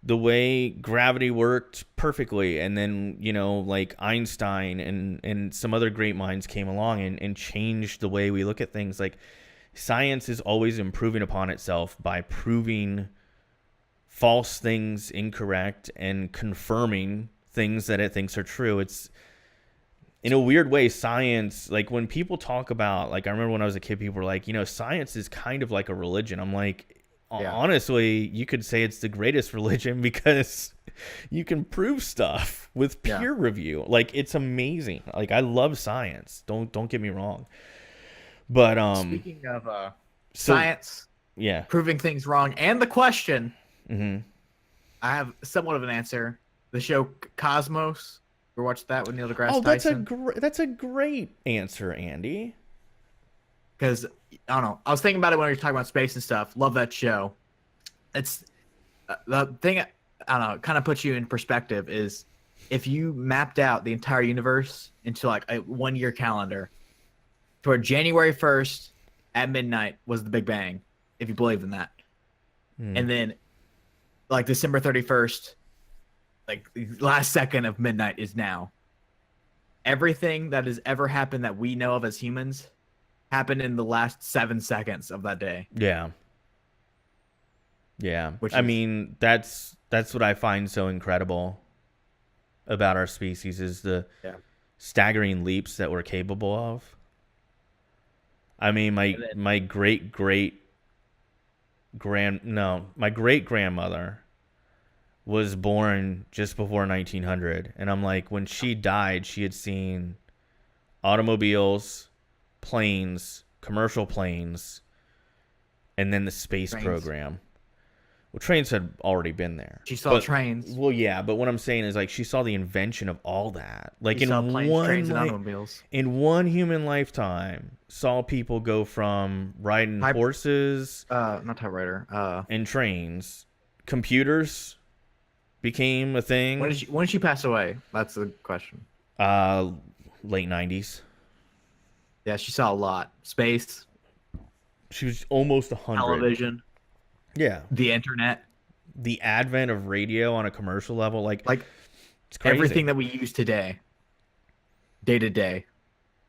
Speaker 2: the way gravity worked perfectly, and then like Einstein and some other great minds came along and changed the way we look at things. Like, science is always improving upon itself by proving false things incorrect and confirming things that it thinks are true. It's, in a weird way, science, like when people talk about, like, I remember when I was a kid, people were like, science is kind of like a religion. I'm like, honestly, you could say it's the greatest religion, because you can prove stuff with peer review. Like, it's amazing. Like, I love science. Don't get me wrong. But
Speaker 1: speaking of science, proving things wrong, and the question, I have somewhat of an answer. The show Cosmos. Ever watched that with Neil deGrasse Tyson?
Speaker 2: That's a great answer, Andy.
Speaker 1: Because I don't know, I was thinking about it when we were talking about space and stuff. Love that show. It's the thing. I don't know. Kind of puts you in perspective. Is if you mapped out the entire universe into like a 1-year calendar, toward January 1st at midnight was the Big Bang, if you believe in that, and then like December 31st. Like the last second of midnight is now. Everything that has ever happened that we know of as humans happened in the last 7 seconds of that day.
Speaker 2: Yeah. I mean, that's what I find so incredible about our species, is the staggering leaps that we're capable of. I mean, my great grandmother was born just before 1900, and I'm like, when she died, she had seen automobiles, planes, commercial planes, and then the space program. Well, trains had already been there.
Speaker 1: She saw trains.
Speaker 2: Well, yeah, but what I'm saying is, like, she saw the invention of all that. Like,
Speaker 1: she saw planes, trains, and automobiles.
Speaker 2: In one human lifetime, saw people go from riding horses,
Speaker 1: not typewriter,
Speaker 2: and trains, computers became a thing.
Speaker 1: When did she pass away? That's the question.
Speaker 2: Late 90s.
Speaker 1: Yeah, she saw a lot. Space.
Speaker 2: She was almost 100.
Speaker 1: Television.
Speaker 2: Yeah.
Speaker 1: The internet.
Speaker 2: The advent of radio on a commercial level, like it's crazy.
Speaker 1: Everything that we use today, day to day.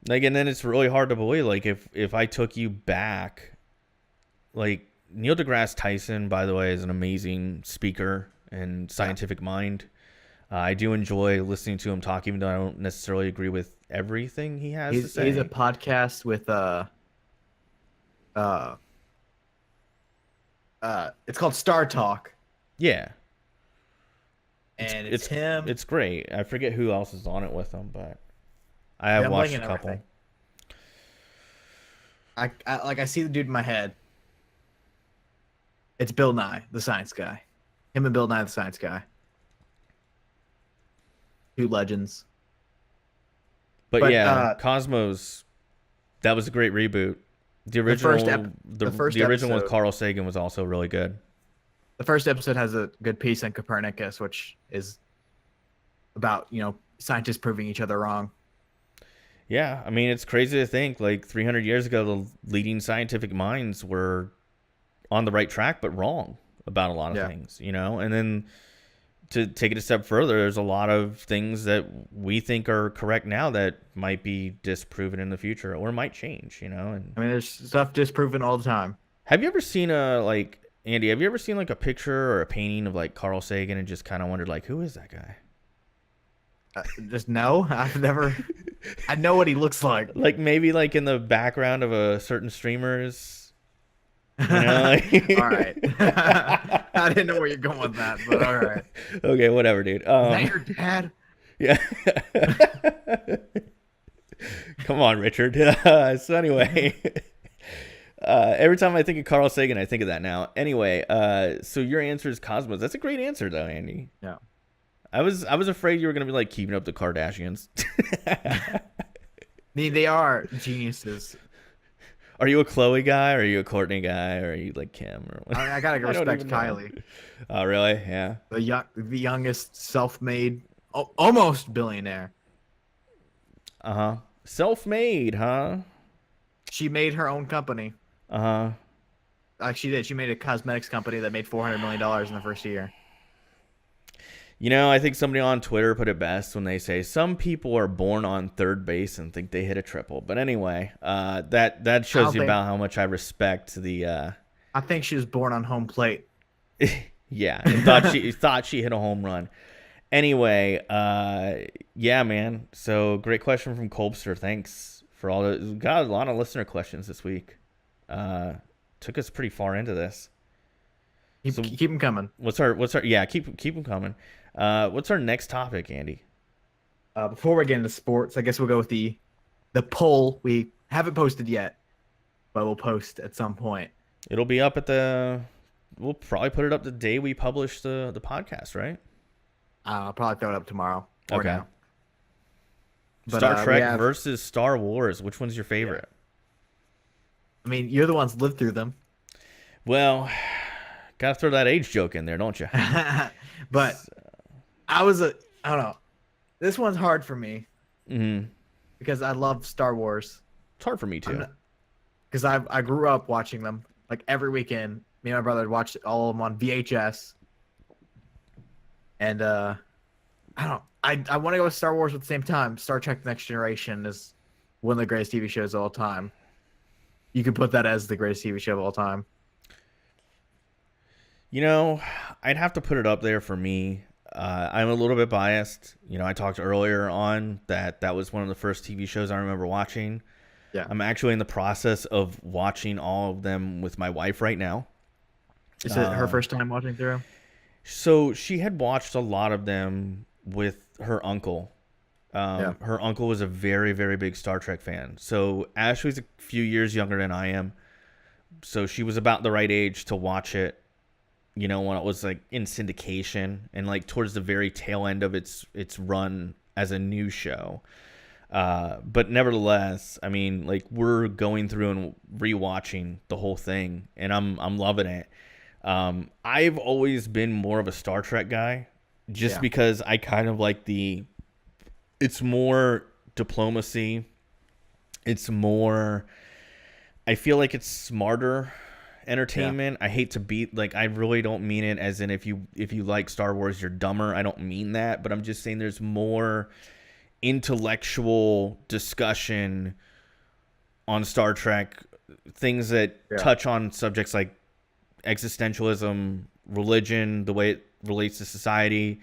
Speaker 2: Like, and then it's really hard to believe, like, if I took you back, like, Neil deGrasse Tyson, by the way, is an amazing speaker and scientific mind. I do enjoy listening to him talk, even though I don't necessarily agree with everything he has to say.
Speaker 1: He's a podcast with it's called Star Talk.
Speaker 2: Yeah.
Speaker 1: And it's him.
Speaker 2: It's great. I forget who else is on it with him, but I have watched a couple.
Speaker 1: I see the dude in my head. It's Bill Nye, the science guy. Him and Bill Nye, the science guy. Two legends.
Speaker 2: But yeah, Cosmos, that was a great reboot. The original, the original with Carl Sagan was also really good.
Speaker 1: The first episode has a good piece on Copernicus, which is about, scientists proving each other wrong.
Speaker 2: Yeah, I mean, it's crazy to think, like, 300 years ago, the leading scientific minds were on the right track, but wrong about a lot of things, And then to take it a step further, there's a lot of things that we think are correct now that might be disproven in the future or might change, you know. And
Speaker 1: I mean, there's stuff disproven all the time.
Speaker 2: have you ever seen Andy, have you ever seen like a picture or a painting of like Carl Sagan and just kind of wondered like, who is that guy?
Speaker 1: Just no, I've never. I know what he looks like.
Speaker 2: Like maybe like in the background of a certain streamer's, you know, like...
Speaker 1: All right. I didn't know where you're going with that, but all right.
Speaker 2: Okay, whatever, dude.
Speaker 1: Is that your dad?
Speaker 2: Yeah. Come on, Richard. So anyway, every time I think of Carl Sagan, I think of that now. Anyway, so your answer is Cosmos. That's a great answer, though, Andy.
Speaker 1: Yeah.
Speaker 2: I was afraid you were gonna be like keeping up the Kardashians.
Speaker 1: They are geniuses.
Speaker 2: Are you a Chloe guy, or are you a Courtney guy, or are you like Kim? Or
Speaker 1: I gotta
Speaker 2: I don't
Speaker 1: respect
Speaker 2: even know.
Speaker 1: Kylie,
Speaker 2: Oh, really? Yeah.
Speaker 1: the youngest self-made, almost billionaire.
Speaker 2: Uh-huh. Self-made, huh?
Speaker 1: She made her own company.
Speaker 2: Uh-huh.
Speaker 1: Like she did. She made a cosmetics company that made $400 million in the first year.
Speaker 2: You know, I think somebody on Twitter put it best when they say some people are born on third base and think they hit a triple. But anyway, that shows you about how much I respect the.
Speaker 1: I think she was born on home plate.
Speaker 2: Yeah, and thought she hit a home run. Anyway, yeah, man. So great question from Colbster. Thanks for all the. Got a lot of listener questions this week. Took us pretty far into this.
Speaker 1: Keep them coming.
Speaker 2: What's our yeah, keep them coming. What's our next topic, Andy?
Speaker 1: Before we get into sports, I guess we'll go with the poll. We haven't posted yet, but we'll post at some point.
Speaker 2: It'll be up we'll probably put it up the day we publish the podcast, right?
Speaker 1: I'll probably throw it up tomorrow. Or
Speaker 2: Okay.
Speaker 1: now. But,
Speaker 2: Star Trek versus Star Wars. Which one's your favorite?
Speaker 1: I mean, you're the ones who lived through them.
Speaker 2: Well, gotta throw that age joke in there, don't you?
Speaker 1: But I don't know. This one's hard for me because I love Star Wars.
Speaker 2: It's hard for me too.
Speaker 1: Because I grew up watching them like every weekend. Me and my brother would watch all of them on VHS. And I want to go with Star Wars at the same time. Star Trek: The Next Generation is one of the greatest TV shows of all time. You could put that as the greatest TV show of all time.
Speaker 2: You know, I'd have to put it up there for me. I'm a little bit biased. You know, I talked earlier on that was one of the first TV shows I remember watching.
Speaker 1: Yeah.
Speaker 2: I'm actually in the process of watching all of them with my wife right now.
Speaker 1: Is it her first time watching through?
Speaker 2: So she had watched a lot of them with her uncle. Her uncle was a very, very big Star Trek fan. So Ashley's a few years younger than I am. So she was about the right age to watch it, you know, when it was like in syndication and like towards the very tail end of its run as a new show. But nevertheless, I mean, like we're going through and rewatching the whole thing and I'm loving it. I've always been more of a Star Trek guy just because I kind of like it's more diplomacy. It's more, I feel like it's smarter entertainment. I hate to beat, like, I really don't mean it as in if you like Star Wars, you're dumber. I don't mean that, but I'm just saying there's more intellectual discussion on Star Trek, things that touch on subjects like existentialism, religion, the way it relates to society,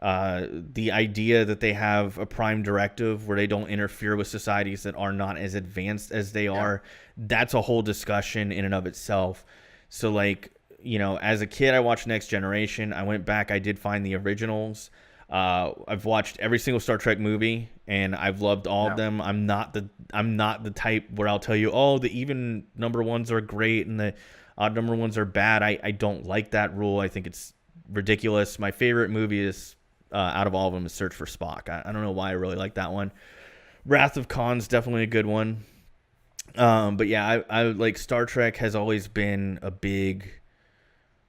Speaker 2: the idea that they have a prime directive where they don't interfere with societies that are not as advanced as they are. That's a whole discussion in and of itself. So, like, you know, as a kid, I watched Next Generation. I went back. I did find the originals. I've watched every single Star Trek movie, and I've loved all of them. I'm not the type where I'll tell you, oh, the even number ones are great and the odd number ones are bad. I don't like that rule. I think it's ridiculous. My favorite movie is out of all of them is Search for Spock. I don't know why I really like that one. Wrath of Khan's definitely a good one. But yeah, I like Star Trek has always been a big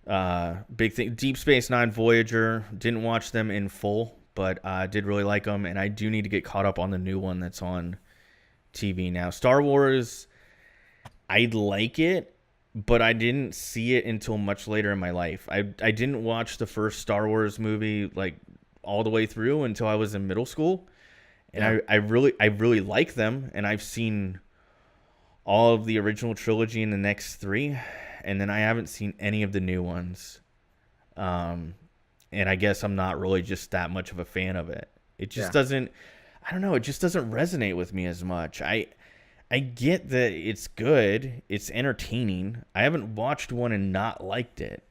Speaker 2: thing. Deep Space Nine, Voyager, didn't watch them in full, but I did really like them, and I do need to get caught up on the new one that's on TV now. Star Wars, I like it. but I didn't see it until much later in my life. I didn't watch the first Star Wars movie like all the way through until I was in middle school. And
Speaker 1: Yeah.
Speaker 2: I really like them, and I've seen all of the original trilogy and the next three, and then I haven't seen any of the new ones. And I guess I'm not really just that much of a fan of it. It just doesn't, I don't know, it just doesn't resonate with me as much. I get that it's good, it's entertaining. I haven't watched one and not liked it,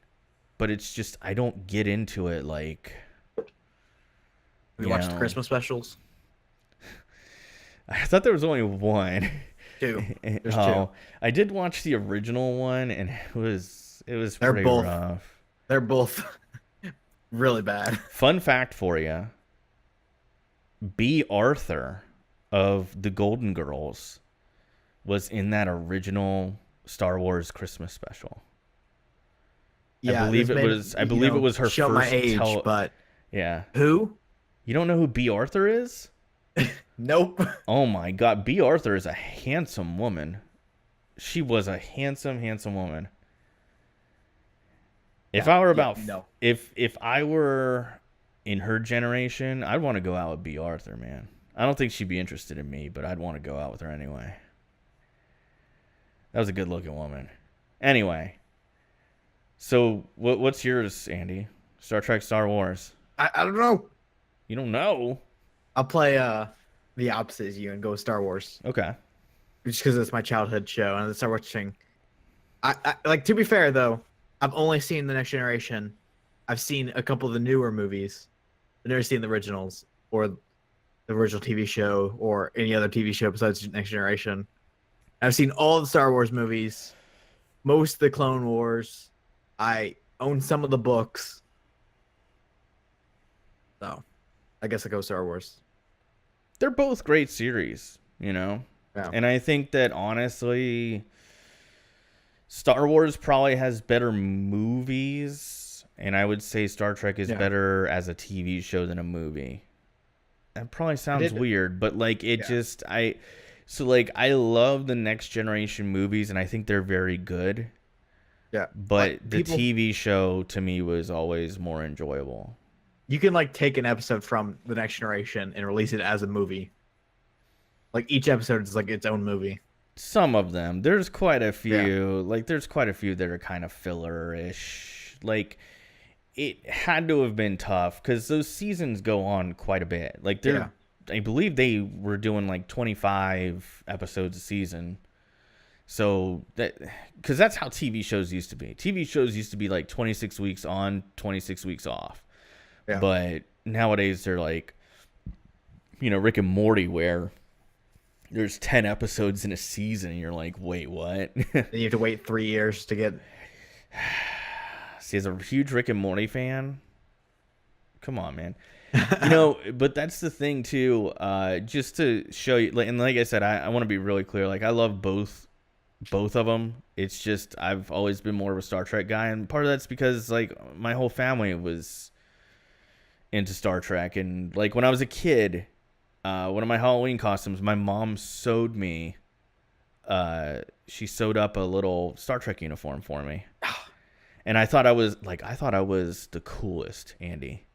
Speaker 2: but it's just I don't get into it like.
Speaker 1: We watched the Christmas specials.
Speaker 2: I thought there was only one.
Speaker 1: Two. There's two.
Speaker 2: I did watch the original one, and it was
Speaker 1: They're
Speaker 2: pretty
Speaker 1: both
Speaker 2: rough.
Speaker 1: They're both really bad.
Speaker 2: Fun fact for you: B. Arthur of the Golden Girls was in that original Star Wars Christmas special.
Speaker 1: Yeah,
Speaker 2: I believe it was. I believe it was her
Speaker 1: show
Speaker 2: first.
Speaker 1: My age, but
Speaker 2: yeah.
Speaker 1: Who?
Speaker 2: You don't know who B. Arthur is?
Speaker 1: Nope.
Speaker 2: Oh my God, B. Arthur is a handsome woman. She was a handsome woman. If I were if I were in her generation, I'd want to go out with B. Arthur, man. I don't think she'd be interested in me, but I'd want to go out with her anyway. That was a good looking woman. Anyway, so what's yours, Andy? Star Trek, Star Wars?
Speaker 1: I don't know.
Speaker 2: You don't know?
Speaker 1: I'll play the opposite as you and go with Star Wars.
Speaker 2: Okay.
Speaker 1: Just because it's my childhood show and I started watching. I like, to be fair though, I've only seen The Next Generation. I've seen a couple of the newer movies. I've never seen the originals or the original TV show or any other TV show besides Next Generation. I've seen all the Star Wars movies, most of the Clone Wars. I own some of the books. So, I guess I go Star Wars.
Speaker 2: They're both great series, you know?
Speaker 1: Yeah.
Speaker 2: And I think that, honestly, Star Wars probably has better movies, and I would say Star Trek is better as a TV show than a movie. That probably sounds weird, but, like, I love the Next Generation movies, and I think they're very good.
Speaker 1: Yeah.
Speaker 2: But the TV show, to me, was always more enjoyable.
Speaker 1: You can, like, take an episode from The Next Generation and release it as a movie. Like, each episode is, like, its own movie.
Speaker 2: Some of them. There's quite a few. Yeah. Like, there's quite a few that are kind of filler-ish. Like, it had to have been tough because those seasons go on quite a bit. Like, I believe they were doing, like, 25 episodes a season. So, because that's how TV shows used to be. TV shows used to be, like, 26 weeks on, 26 weeks off. Yeah. But nowadays they're like, you know, Rick and Morty, where there's 10 episodes in a season and you're like, wait, what?
Speaker 1: Then you have to wait 3 years to get.
Speaker 2: See, as a huge Rick and Morty fan, come on, man. You know, but that's the thing too, just to show you, and like I said, I want to be really clear, like I love both of them. It's just I've always been more of a Star Trek guy, and part of that's because like my whole family was into Star Trek, and like when I was a kid, one of my Halloween costumes, my mom sewed me. She sewed up a little Star Trek uniform for me, and I thought I was the coolest, Andy.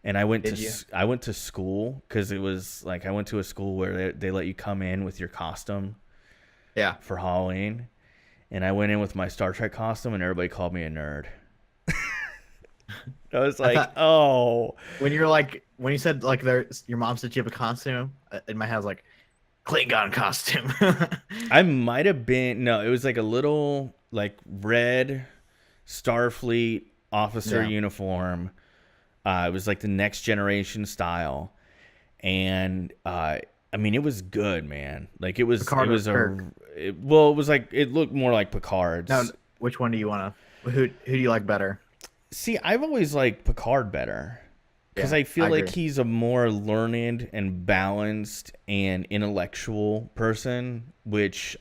Speaker 2: And I went to school because it was like I went to a school where they let you come in with your costume, for Halloween, and I went in with my Star Trek costume, and everybody called me a nerd. I was like,
Speaker 1: When you said like your mom said you have a costume, in my head I was like, Klingon costume.
Speaker 2: I might have been, no, it was like a little like red Starfleet officer uniform. It was like the Next Generation style, and I mean it was good, man. Like it was
Speaker 1: Picard,
Speaker 2: it was
Speaker 1: Kirk.
Speaker 2: It was like it looked more like Picard's.
Speaker 1: Now, which one do you want to? Who do you like better?
Speaker 2: See, I've always liked Picard better because I feel like he's a more learned and balanced and intellectual person, which,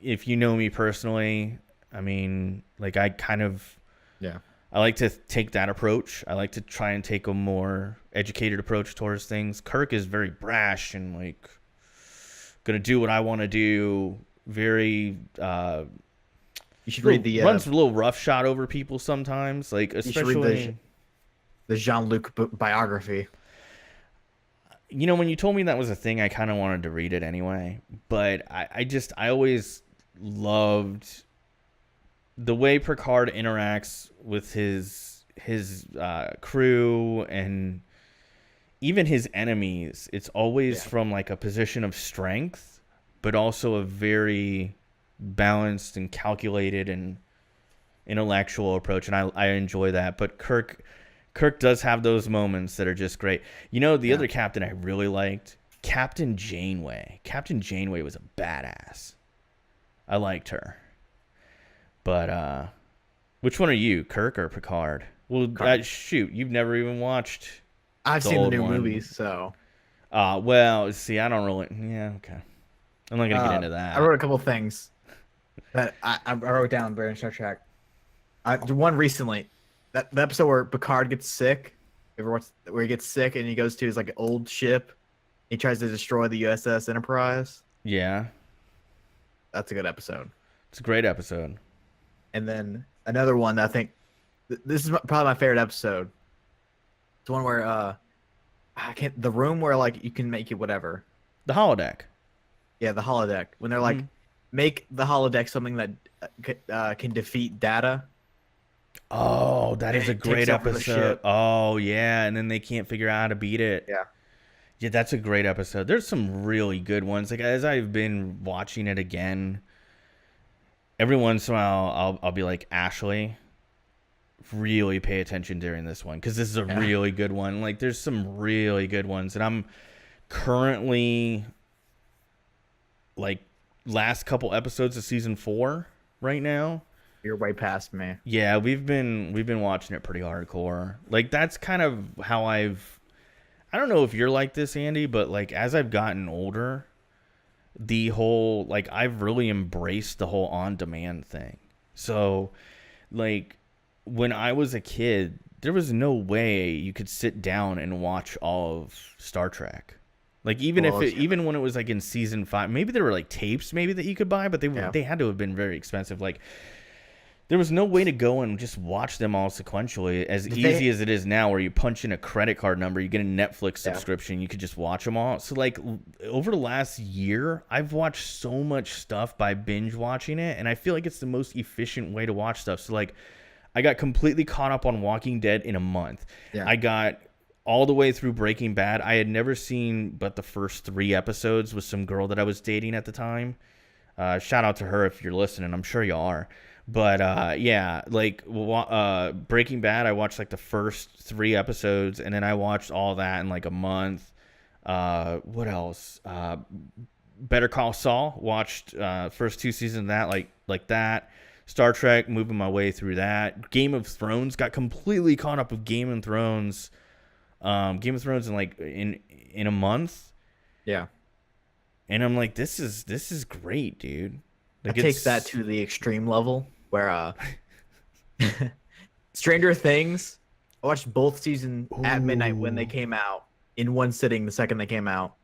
Speaker 2: if you know me personally, I mean, like I kind of, I like to take that approach. I like to try and take a more educated approach towards things. Kirk is very brash and like gonna do what I want to do. Very,
Speaker 1: You should read the
Speaker 2: Runs a little rough shot over people sometimes, like
Speaker 1: you should read
Speaker 2: especially.
Speaker 1: the Jean-Luc biography.
Speaker 2: You know, when you told me that was a thing, I kind of wanted to read it anyway. But I always loved the way Picard interacts with his crew and even his enemies. It's always from like a position of strength, but also a very balanced and calculated and intellectual approach, and I enjoy that. But Kirk does have those moments that are just great. You know, the other captain I really liked, Captain Janeway. Captain Janeway was a badass. I liked her. But which one are you, Kirk or Picard? Well, shoot, you've never even watched.
Speaker 1: I've seen the new movies, so.
Speaker 2: Well, see, I don't really. Yeah, okay. I'm not gonna get into that.
Speaker 1: I wrote a couple things that I wrote down during Star Trek. One recently, the episode where Picard gets sick. Where he gets sick and he goes to his like old ship. He tries to destroy the USS Enterprise.
Speaker 2: Yeah,
Speaker 1: that's a good episode.
Speaker 2: It's a great episode.
Speaker 1: And then another one that I think this is probably my favorite episode. It's one where the room where like you can make it whatever.
Speaker 2: The holodeck.
Speaker 1: Yeah, the holodeck. When they're like, make the holodeck something that can defeat Data.
Speaker 2: Oh, that is a great episode. Oh, yeah, and then they can't figure out how to beat it. Yeah, that's a great episode. There's some really good ones. Like as I've been watching it again, every once in a while I'll be like, Ashley, really pay attention during this one because this is a really good one. Like there's some really good ones, and I'm currently like last couple episodes of season 4 right now.
Speaker 1: You're way past me.
Speaker 2: Yeah, we've been watching it pretty hardcore. Like that's kind of how I don't know if you're like this, Andy, but like as I've gotten older, the whole like I've really embraced the whole on-demand thing. So like when I was a kid, there was no way you could sit down and watch all of Star Trek. Like even even when it was like in season 5, maybe there were like tapes maybe that you could buy, but they had to have been very expensive. Like there was no way to go and just watch them all sequentially as easy as it is now, where you punch in a credit card number, you get a Netflix subscription, you could just watch them all. So like over the last year, I've watched so much stuff by binge watching it, and I feel like it's the most efficient way to watch stuff. So like I got completely caught up on Walking Dead in a month. Yeah. I got all the way through Breaking Bad. I had never seen but the first 3 episodes with some girl that I was dating at the time. Shout out to her if you're listening. I'm sure you are. But yeah, like Breaking Bad, I watched like the first 3 episodes, and then I watched all that in like a month. What else? Better Call Saul, watched first 2 seasons of that, like that. Star Trek, moving my way through that. Game of Thrones, got completely caught up with Game of Thrones. Game of Thrones in like in a month. Yeah. And I'm like, this is great, dude. Like
Speaker 1: it takes that to the extreme level where Stranger Things, I watched both seasons at midnight when they came out in one sitting the second they came out.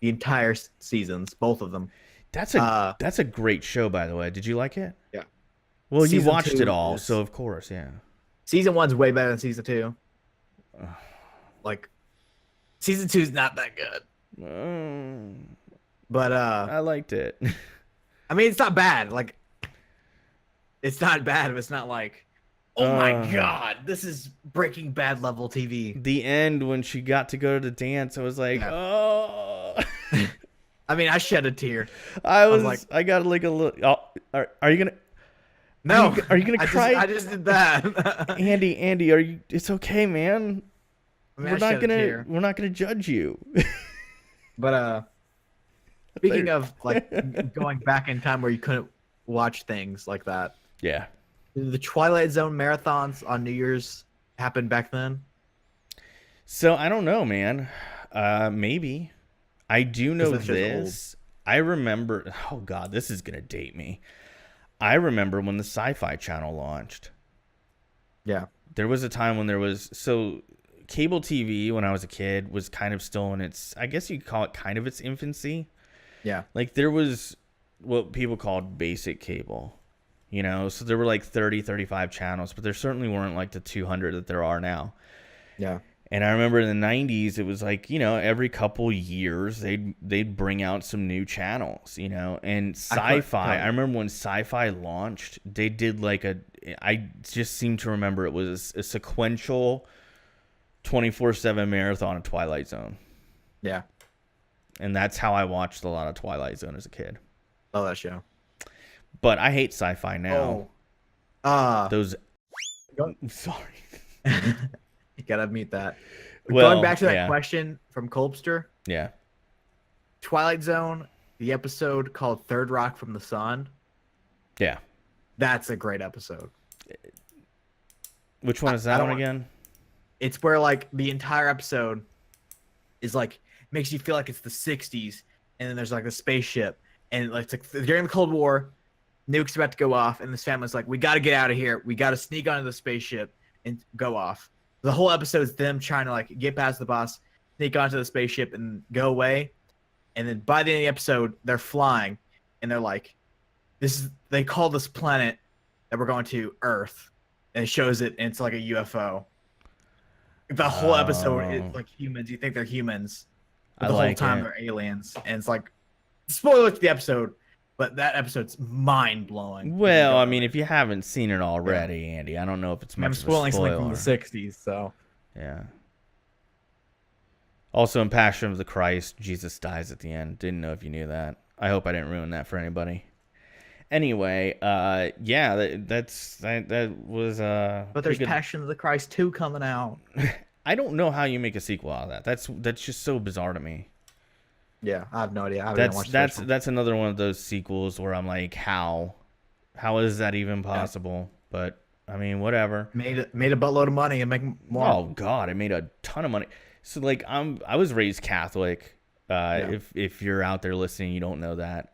Speaker 1: The entire seasons, both of them.
Speaker 2: That's a great show, by the way. Did you like it?
Speaker 1: Yeah.
Speaker 2: Well, you watched it all, so of course, yeah.
Speaker 1: Season 1's way better than season 2. Like season 2's not that good. But
Speaker 2: I liked it.
Speaker 1: I mean, it's not bad. Like, it's not bad, but it's not like, oh my god, this is Breaking Bad level TV.
Speaker 2: The end when she got to go to the dance, I was like, oh.
Speaker 1: I mean, I shed a tear.
Speaker 2: I was like, I got like a look. Oh, are you gonna?
Speaker 1: No.
Speaker 2: Are you gonna cry?
Speaker 1: I just did that.
Speaker 2: Andy, are you? It's okay, man.
Speaker 1: I mean, we're
Speaker 2: not gonna judge you.
Speaker 1: But speaking of like going back in time where you couldn't watch things like that.
Speaker 2: Yeah.
Speaker 1: Did the Twilight Zone marathons on New Year's happen back then?
Speaker 2: So I don't know, man. Maybe. I do know this. I remember. Oh God, this is gonna date me. I remember when the Sci-Fi Channel launched.
Speaker 1: Yeah.
Speaker 2: There was a time when there was cable TV when I was a kid was kind of still in its, I guess you'd call it kind of its infancy.
Speaker 1: Yeah.
Speaker 2: Like there was what people called basic cable. So there were like 30, 35 channels, but there certainly weren't like the 200 that there are now.
Speaker 1: Yeah.
Speaker 2: And I remember in the 90s, it was like, every couple years they'd bring out some new channels, and sci-fi. I remember when sci-fi launched, they did like I just seem to remember it was a sequential 24/7 marathon of Twilight Zone.
Speaker 1: Yeah.
Speaker 2: And that's how I watched a lot of Twilight Zone as a kid.
Speaker 1: Love that show.
Speaker 2: But I hate sci-fi now. Those. Sorry.
Speaker 1: You gotta admit that.
Speaker 2: Well,
Speaker 1: going back to that question from Colbster.
Speaker 2: Yeah.
Speaker 1: Twilight Zone, the episode called Third Rock from the Sun.
Speaker 2: Yeah.
Speaker 1: That's a great episode.
Speaker 2: Which one is that one again?
Speaker 1: It's where like the entire episode is like makes you feel like it's the 60s, and then there's like the spaceship, and it's like during the Cold War, nuke's about to go off, and this family's like, we got to get out of here. We got to sneak onto the spaceship and go off. The whole episode is them trying to like get past the boss, sneak onto the spaceship, and go away. And then by the end of the episode, they're flying, and they're like, they call this planet that we're going to Earth, and it shows it, and it's like a UFO. The whole episode is like humans. You think they're humans, but the whole time they're aliens, and it's like spoiler to the episode, but that episode's mind blowing.
Speaker 2: Well, I mean, if you haven't seen it already, Andy, I don't know if it's much. I'm
Speaker 1: spoiling
Speaker 2: of a spoiler.
Speaker 1: Something from the '60s, so
Speaker 2: yeah. Also, in Passion of the Christ, Jesus dies at the end. Didn't know if you knew that. I hope I didn't ruin that for anybody. Anyway, yeah, that was
Speaker 1: But there's Passion of the Christ 2 coming out.
Speaker 2: I don't know how you make a sequel out of that. That's just so bizarre to me.
Speaker 1: Yeah, I have no idea.
Speaker 2: That's another one of those sequels where I'm like, how is that even possible? Yeah. But I mean, whatever.
Speaker 1: Made a buttload of money and make more.
Speaker 2: Oh God, it made a ton of money. So like, I was raised Catholic. If you're out there listening, you don't know that.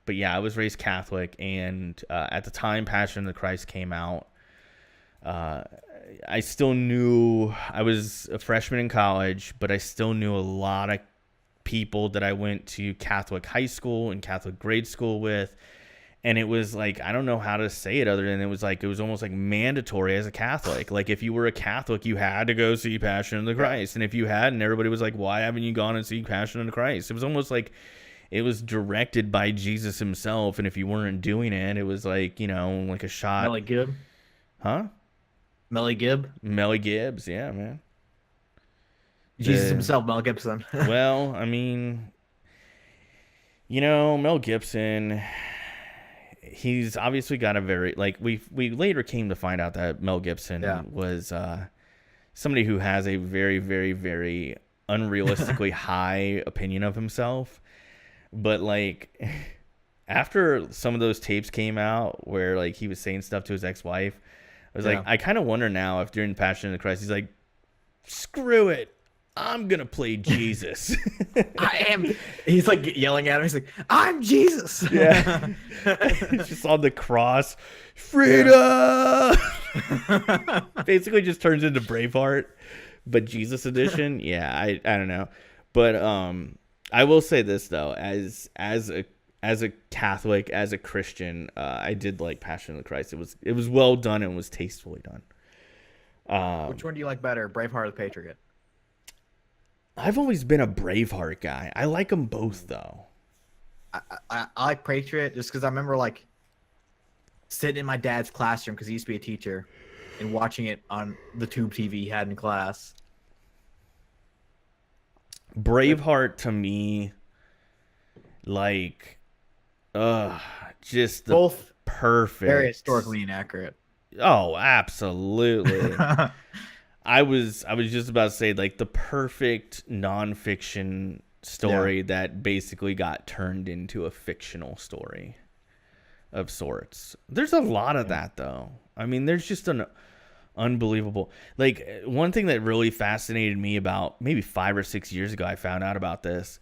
Speaker 2: But yeah, I was raised Catholic, and at the time Passion of the Christ came out, I still knew I was a freshman in college, but I still knew a lot of people that I went to Catholic high school and Catholic grade school with. And it was like, I don't know how to say it other than it was almost like mandatory as a Catholic. Like if you were a Catholic, you had to go see Passion of the Christ. And if you hadn't, everybody was like, why haven't you gone and seen Passion of the Christ? It was almost like it was directed by Jesus himself. And if you weren't doing it, it was like, like a shot.
Speaker 1: Melly Gibb?
Speaker 2: Huh?
Speaker 1: Melly Gibb?
Speaker 2: Melly Gibbs, yeah, man.
Speaker 1: Jesus himself, Mel Gibson.
Speaker 2: Well, I mean, Mel Gibson, he's obviously got a very, like, we later came to find out that Mel Gibson was somebody who has a very, very, very unrealistically high opinion of himself. But, like, after some of those tapes came out where, like, he was saying stuff to his ex-wife, I was like, I kind of wonder now if during Passion of the Christ, he's like, screw it. I'm going to play Jesus.
Speaker 1: I am. He's like yelling at him. He's like, I'm Jesus.
Speaker 2: Yeah. He's just on the cross. Freedom. Yeah. Basically just turns into Braveheart, but Jesus edition. Yeah, I don't know. But I will say this, though. As a Catholic, as a Christian, I did like Passion of the Christ. It was well done and was tastefully done.
Speaker 1: Which one do you like better, Braveheart or the Patriot?
Speaker 2: I've always been a Braveheart guy. I like them both, though.
Speaker 1: I like Patriot just because I remember like sitting in my dad's classroom because he used to be a teacher and watching it on the tube TV he had in class.
Speaker 2: Braveheart to me, like, just the
Speaker 1: both
Speaker 2: perfect,
Speaker 1: very historically inaccurate.
Speaker 2: Oh, absolutely. I was just about to say, like, the perfect nonfiction story that basically got turned into a fictional story of sorts. There's a lot of that, though. I mean, there's just an unbelievable, like, one thing that really fascinated me about maybe 5 or 6 years ago, I found out about this,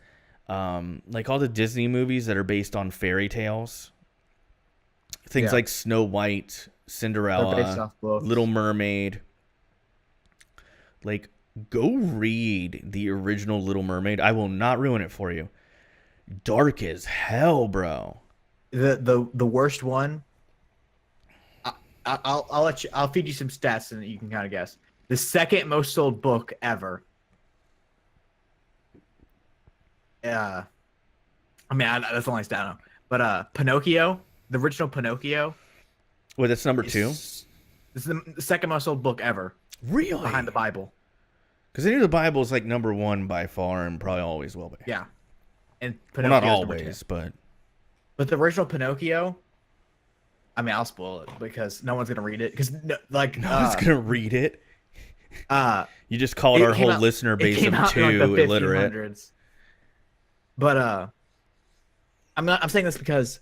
Speaker 2: like all the Disney movies that are based on fairy tales, things like Snow White, Cinderella, Little Mermaid. Like, go read the original Little Mermaid. I will not ruin it for you. Dark as hell, bro.
Speaker 1: The worst one I'll let you. I'll feed you some stats and you can kind of guess. The second most sold book ever. I mean, that's the only stat I know. But Pinocchio, the original Pinocchio.
Speaker 2: Well, that's number 2.
Speaker 1: This is the second most sold book ever.
Speaker 2: Really?
Speaker 1: Behind the Bible.
Speaker 2: Because I knew the Bible is like number 1 by far and probably always will be.
Speaker 1: Yeah. And
Speaker 2: Well, not always, but
Speaker 1: the original Pinocchio. I mean, I'll spoil it because no one's gonna read it. Because
Speaker 2: no one's gonna read it. You just called our whole listener base of 2 illiterate.
Speaker 1: But I'm saying this because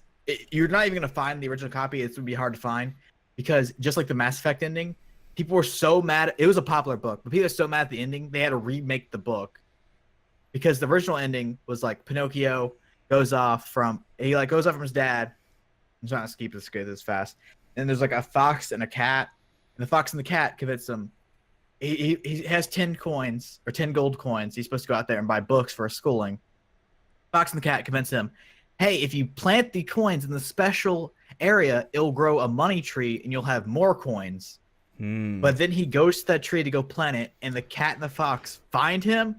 Speaker 1: you're not even gonna find the original copy. It would be hard to find because just like the Mass Effect ending, people were so mad. It was a popular book, but people are so mad at the ending they had to remake the book because the original ending was like Pinocchio goes off from his dad. I'm trying to keep this fast. And there's like a fox and a cat, and the fox and the cat convince him. He has 10 coins or 10 gold coins. He's supposed to go out there and buy books for his schooling. Fox and the cat convince him, hey, if you plant the coins in the special area, it'll grow a money tree and you'll have more coins. But then he goes to that tree to go plant it, and the cat and the fox find him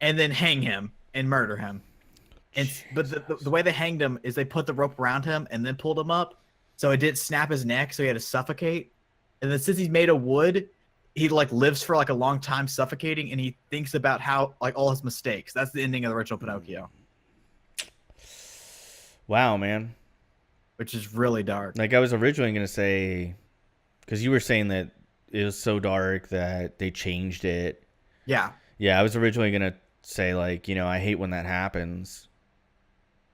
Speaker 1: and then hang him and murder him. But the way they hanged him is they put the rope around him and then pulled him up, so it didn't snap his neck, so he had to suffocate. And then since he's made of wood, he like lives for like a long time suffocating, and he thinks about how like all his mistakes. That's the ending of the original Pinocchio.
Speaker 2: Wow, man.
Speaker 1: Which is really dark.
Speaker 2: Like I was originally gonna say, because you were saying that it was so dark that they changed it.
Speaker 1: Yeah.
Speaker 2: Yeah, I was originally gonna say like, I hate when that happens.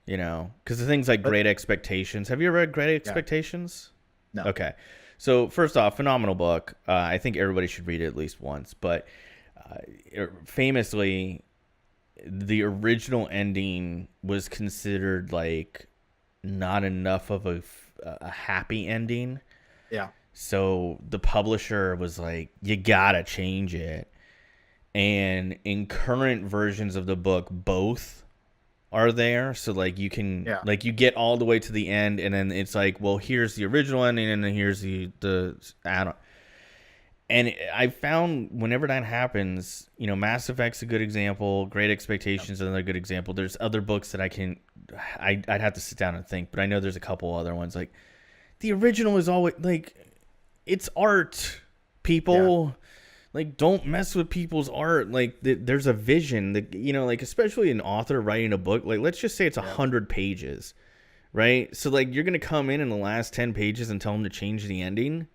Speaker 2: Because the things like Great Expectations. Have you ever read Great Expectations?
Speaker 1: No.
Speaker 2: Okay. So first off, phenomenal book. I think everybody should read it at least once. But famously, the original ending was considered like not enough of a happy ending.
Speaker 1: Yeah.
Speaker 2: So the publisher was like, you gotta change it. And in current versions of the book, both are there. So like you can like you get all the way to the end, and then it's like, well, here's the original ending, and then here's the add-on. And I found whenever that happens, Mass Effect's a good example. Great Expectations is another good example. There's other books that I'd have to sit down and think, but I know there's a couple other ones. Like the original is always like, it's art, people. Yeah. Like, don't mess with people's art. Like, there's a vision that, like, especially an author writing a book. Like, let's just say it's 100 pages, right? So, like, you're going to come in the last 10 pages and tell them to change the ending.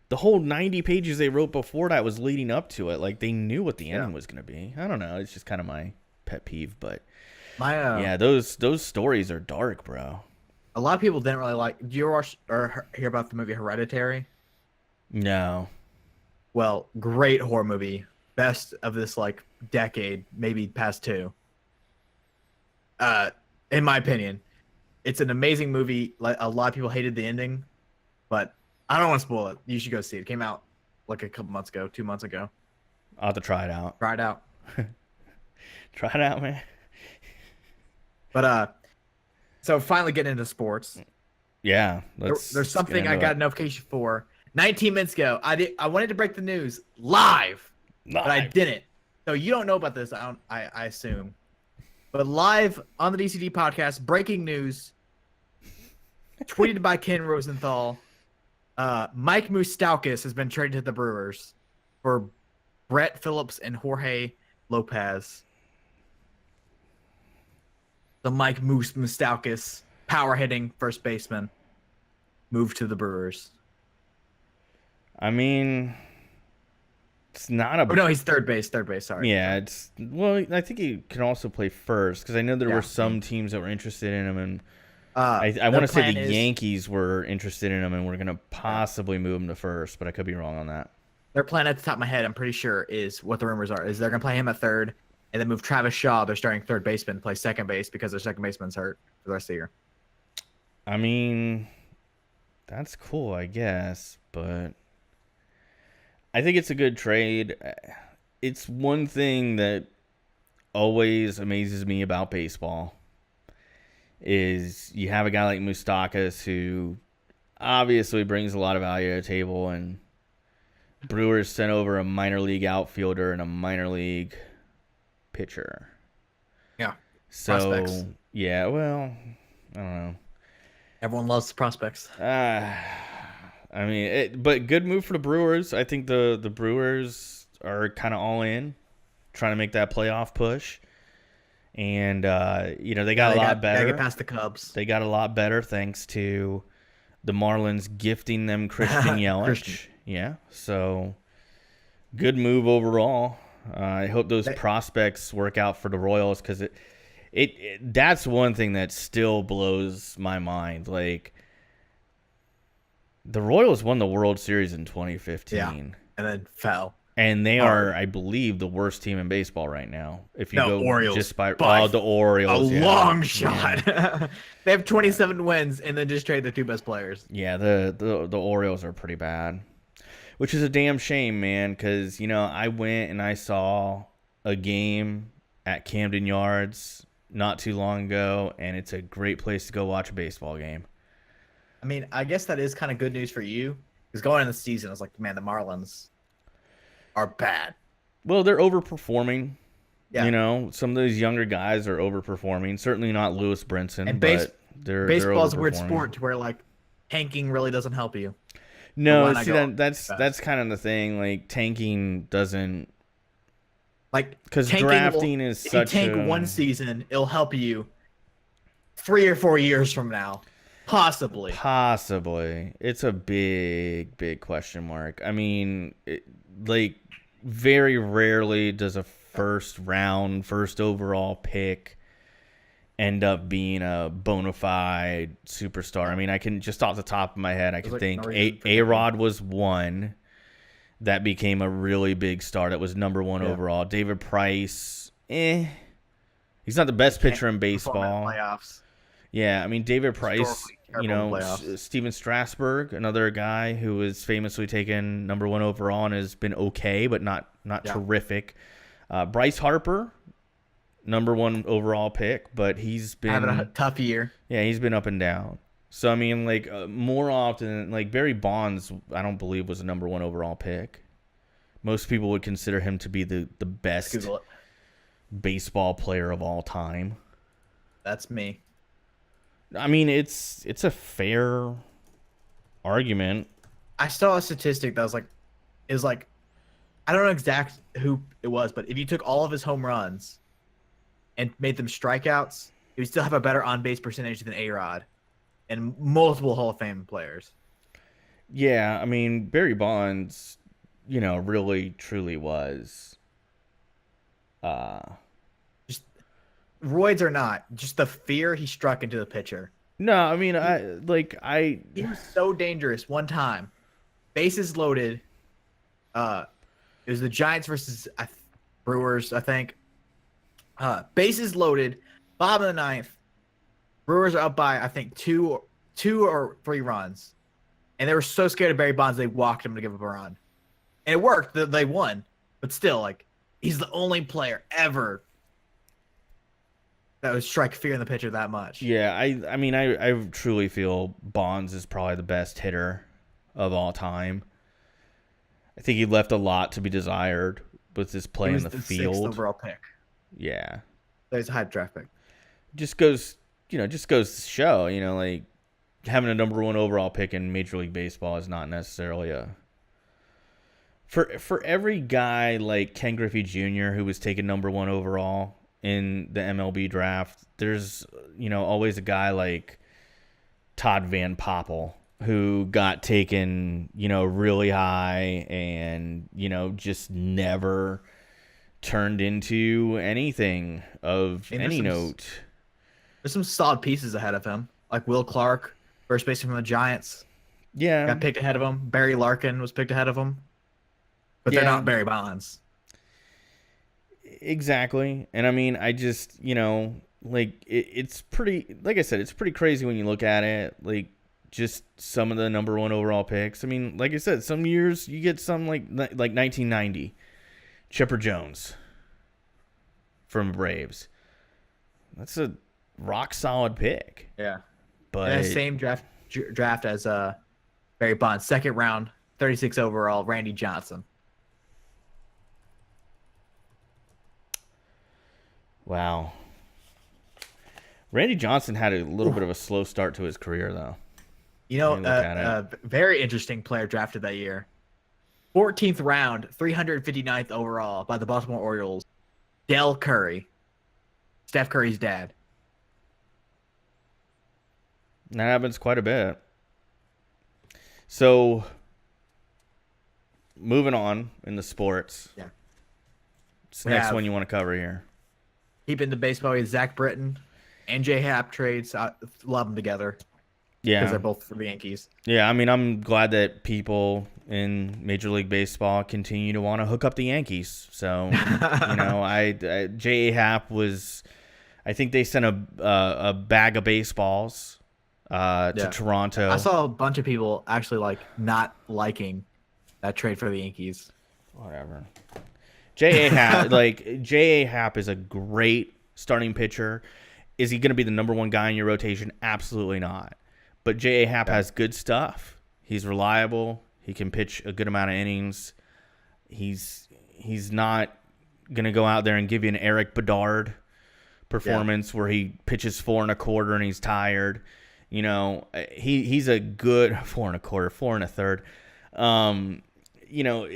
Speaker 2: The whole 90 pages they wrote before that was leading up to it. Like, they knew what the ending was going to be. I don't know. It's just kind of my pet peeve. But, yeah, those stories are dark, bro.
Speaker 1: A lot of people didn't really like... Do you ever watch or hear about the movie Hereditary?
Speaker 2: No.
Speaker 1: Well, great horror movie. Best of this, like, decade, maybe past 2. In my opinion. It's an amazing movie. Like, a lot of people hated the ending, but I don't want to spoil it. You should go see it. It came out, like, a couple months ago, 2 months ago.
Speaker 2: I'll have to try it out.
Speaker 1: Try it out.
Speaker 2: Try it out, man.
Speaker 1: But, so finally getting into sports.
Speaker 2: Yeah.
Speaker 1: There's something I got a notification for 19 minutes ago. I wanted to break the news live, but I didn't. So you don't know about this, I assume. But live on the DCD podcast, breaking news, tweeted by Ken Rosenthal, Mike Moustakas has been traded to the Brewers for Brett Phillips and Jorge Lopez. The Mike Moustakas, power hitting first baseman, moved to the Brewers.
Speaker 2: I mean, it's not a...
Speaker 1: Oh, no, he's third base, sorry.
Speaker 2: Yeah, well, I think he can also play first, because I know there were some teams that were interested in him, and I want to say the Yankees were interested in him, and we're going to possibly move him to first, but I could be wrong on that.
Speaker 1: Their plan at the top of my head, I'm pretty sure, is what the rumors are, is they're going to play him at third, and then move Travis Shaw, their starting third baseman, to play second base because their second baseman's hurt for the rest of the year.
Speaker 2: I mean, that's cool, I guess, but... I think it's a good trade. It's one thing that always amazes me about baseball is you have a guy like Moustakas who obviously brings a lot of value to the table, and Brewers sent over a minor league outfielder and a minor league pitcher.
Speaker 1: Yeah.
Speaker 2: So,
Speaker 1: Prospects.
Speaker 2: yeah, well, I don't know.
Speaker 1: Everyone loves the prospects.
Speaker 2: I mean, but good move for the Brewers. I think the Brewers are kind of all in, trying to make that playoff push. And, they got a lot better.
Speaker 1: Gotta get past the Cubs.
Speaker 2: They got a lot better thanks to the Marlins gifting them Christian Yelich.
Speaker 1: Christian.
Speaker 2: Yeah, so good move overall. I hope those prospects work out for the Royals because that's one thing that still blows my mind. Like, the Royals won the World Series in 2015.
Speaker 1: Yeah, and then fell.
Speaker 2: And they are, I believe, the worst team in baseball right now. If you go
Speaker 1: Orioles,
Speaker 2: just by the Orioles,
Speaker 1: long shot. Yeah. They have 27 wins and then just trade the two best players.
Speaker 2: Yeah, the Orioles are pretty bad, which is a damn shame, man. Because I went and I saw a game at Camden Yards not too long ago, and it's a great place to go watch a baseball game.
Speaker 1: I mean, I guess that is kind of good news for you because going into the season, I was like, man, the Marlins are bad.
Speaker 2: Well, they're overperforming.
Speaker 1: Yeah.
Speaker 2: Some of those younger guys are overperforming. Certainly not Lewis Brinson,
Speaker 1: and
Speaker 2: but they're
Speaker 1: baseball's a weird
Speaker 2: overperforming.
Speaker 1: sport to where like tanking really doesn't help you.
Speaker 2: No, see that's kind of the thing. Like tanking doesn't,
Speaker 1: like,
Speaker 2: because drafting is
Speaker 1: if
Speaker 2: such.
Speaker 1: You tank one season, it'll help you 3 or 4 years from now, possibly.
Speaker 2: It's a big question mark. I mean, very rarely does a first overall pick end up being a bona fide superstar. I mean, I can just off the top of my head, I can think A-Rod was one that became a really big star. That was number one overall. David Price, he's not the best pitcher in baseball.
Speaker 1: Playoffs.
Speaker 2: Yeah, I mean, David Price, Steven Strasburg, another guy who was famously taken number one overall and has been okay, but not terrific. Bryce Harper, number one overall pick, but he's been
Speaker 1: having a tough year.
Speaker 2: Yeah, he's been up and down. So, I mean, more often, Barry Bonds, I don't believe was a number one overall pick. Most people would consider him to be the best baseball player of all time.
Speaker 1: That's me.
Speaker 2: I mean, it's a fair argument.
Speaker 1: I saw a statistic that was like, I don't know exact who it was, but if you took all of his home runs and made them strikeouts, he would still have a better on-base percentage than A-Rod and multiple Hall of Fame players.
Speaker 2: Yeah, I mean, Barry Bonds, really, truly was.
Speaker 1: Just roids or not, just the fear he struck into the pitcher.
Speaker 2: No, I mean,
Speaker 1: He was so dangerous one time. Bases loaded. It was the Giants versus Brewers, I think. Bases loaded, bottom of the ninth. Brewers are up by, I think, two or three runs. And they were so scared of Barry Bonds, they walked him to give up a run. And it worked. They won. But still, he's the only player ever that would strike fear in the pitcher that much.
Speaker 2: Yeah, I mean, I truly feel Bonds is probably the best hitter of all time. I think he left a lot to be desired with his play in the field.
Speaker 1: 6th overall pick.
Speaker 2: Yeah.
Speaker 1: So he's a high draft pick.
Speaker 2: Just goes to show, having a number one overall pick in Major League Baseball is not necessarily for every guy like Ken Griffey Jr. who was taken number one overall in the MLB draft, there's always a guy like Todd Van Poppel who got taken really high and just never turned into anything of any note.
Speaker 1: There's some solid pieces ahead of him, like Will Clark, first baseman from the Giants.
Speaker 2: Yeah,
Speaker 1: got picked ahead of him. Barry Larkin was picked ahead of him, but they're not Barry Bonds.
Speaker 2: Exactly, and I mean, I just it's pretty. Like I said, it's pretty crazy when you look at it. Just some of the number one overall picks. I mean, like I said, some years you get some like 1990, Chipper Jones from Braves. That's a rock solid pick.
Speaker 1: Yeah,
Speaker 2: but
Speaker 1: and same draft as Barry Bonds, second round, 36 overall, Randy Johnson.
Speaker 2: Wow. Randy Johnson had a little bit of a slow start to his career, though.
Speaker 1: You know,
Speaker 2: When you look at
Speaker 1: very interesting player drafted that year. 14th round, 359th overall by the Baltimore Orioles. Del Curry, Steph Curry's dad.
Speaker 2: That happens quite a bit. So, moving on in the sports.
Speaker 1: Yeah.
Speaker 2: What's the next one you want to cover here?
Speaker 1: Keeping the baseball with Zach Britton and J Happ trades. I love them together.
Speaker 2: Yeah.
Speaker 1: Because they're both for the Yankees.
Speaker 2: Yeah, I mean, I'm glad that people in Major League Baseball continue to want to hook up the Yankees. So, you know, J.A. Happ was, I think they sent a bag of baseballs to Toronto.
Speaker 1: I saw a bunch of people actually like not liking that trade for the Yankees.
Speaker 2: Whatever. J.A. Happ is a great starting pitcher. Is he going to be the number one guy in your rotation? Absolutely not. But J.A. Happ has good stuff. He's reliable. He can pitch a good amount of innings. He's not going to go out there and give you an Eric Bedard performance where he pitches 4 1/4 and he's tired. You know, he's a good 4 1/4, 4 1/3. You know,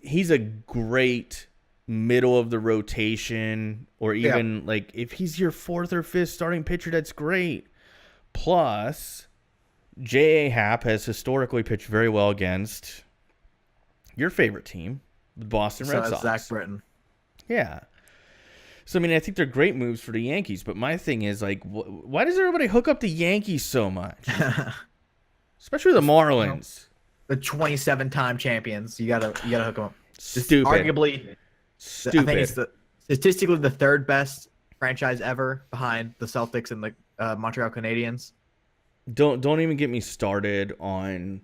Speaker 2: he's a great middle of the rotation, or even like if he's your 4th or 5th starting pitcher, that's great. Plus, J.A. Happ has historically pitched very well against your favorite team, the Boston Red Sox.
Speaker 1: Zach Britton.
Speaker 2: Yeah. So, I mean, I think they're great moves for the Yankees, but my thing is, like, why does everybody hook up the Yankees so much? Especially the Marlins.
Speaker 1: The 27-time champions. You gotta hook them up.
Speaker 2: Stupid.
Speaker 1: Arguably,
Speaker 2: Stupid.
Speaker 1: I think it's statistically the 3rd best franchise ever behind the Celtics and the Montreal Canadiens.
Speaker 2: Don't even get me started on,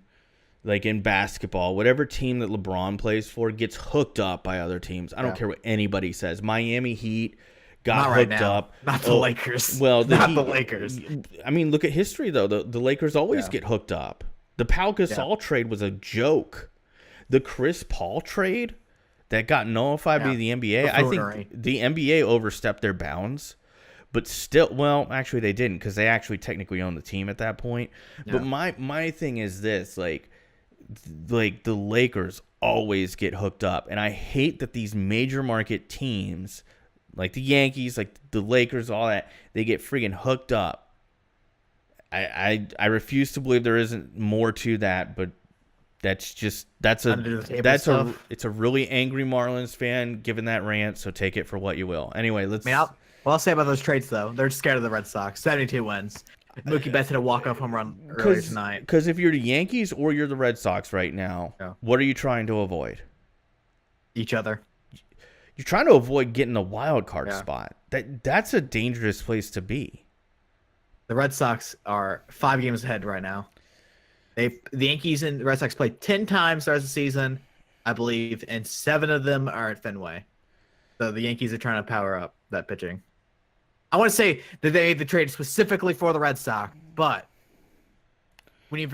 Speaker 2: like, in basketball, whatever team that LeBron plays for gets hooked up by other teams. I don't care what anybody says. Miami Heat got hooked up.
Speaker 1: Not the Lakers.
Speaker 2: Well,
Speaker 1: the Lakers.
Speaker 2: I mean, look at history, though. The Lakers always get hooked up. The Pau Gasol trade was a joke. The Chris Paul trade that got nullified by the NBA, I think the NBA overstepped their bounds. But still, well, actually they didn't, because they actually technically owned the team at that point. Yeah. But my thing is this, like the Lakers always get hooked up. And I hate that these major market teams, like the Yankees, like the Lakers, all that, they get friggin' hooked up. I refuse to believe there isn't more to that, but it's a really angry Marlins fan giving that rant, so take it for what you will. Anyway,
Speaker 1: I'll say about those trades, though. They're scared of the Red Sox. 72 wins. Mookie Betts hit a walk-off home run earlier tonight.
Speaker 2: Because if you're the Yankees or you're the Red Sox right now, what are you trying to avoid?
Speaker 1: Each other.
Speaker 2: You're trying to avoid getting a wild card spot. That's a dangerous place to be.
Speaker 1: The Red Sox are 5 games ahead right now. The Yankees and the Red Sox played 10 times the rest of the season, I believe, and 7 of them are at Fenway. So the Yankees are trying to power up that pitching. I want to say that they made the trade specifically for the Red Sox, but when you're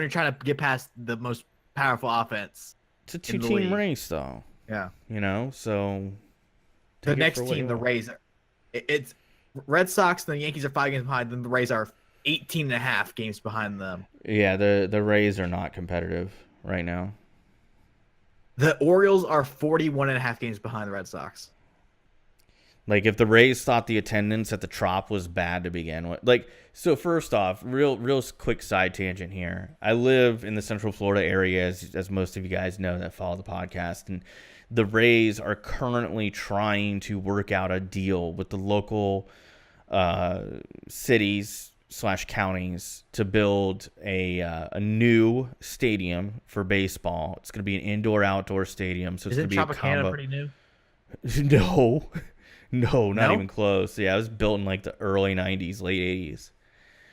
Speaker 1: trying to get past the most powerful offense,
Speaker 2: it's a 2-team race, though.
Speaker 1: Yeah,
Speaker 2: you know. So
Speaker 1: the next team, the Rays, it's Red Sox. And the Yankees are 5 games behind them. The Rays are 18.5 games behind them.
Speaker 2: Yeah, the Rays are not competitive right now.
Speaker 1: The Orioles are 41.5 games behind the Red Sox.
Speaker 2: Like, if the Rays thought the attendance at the Trop was bad to begin with. Like, so first off, real quick side tangent here. I live in the Central Florida area, as most of you guys know that follow the podcast. And the Rays are currently trying to work out a deal with the local cities / counties to build a new stadium for baseball. It's going to be an indoor-outdoor stadium. So it's going to be a combo.
Speaker 1: Pretty new?
Speaker 2: No, not even close. Yeah, it was built in like the early 90s, late 80s.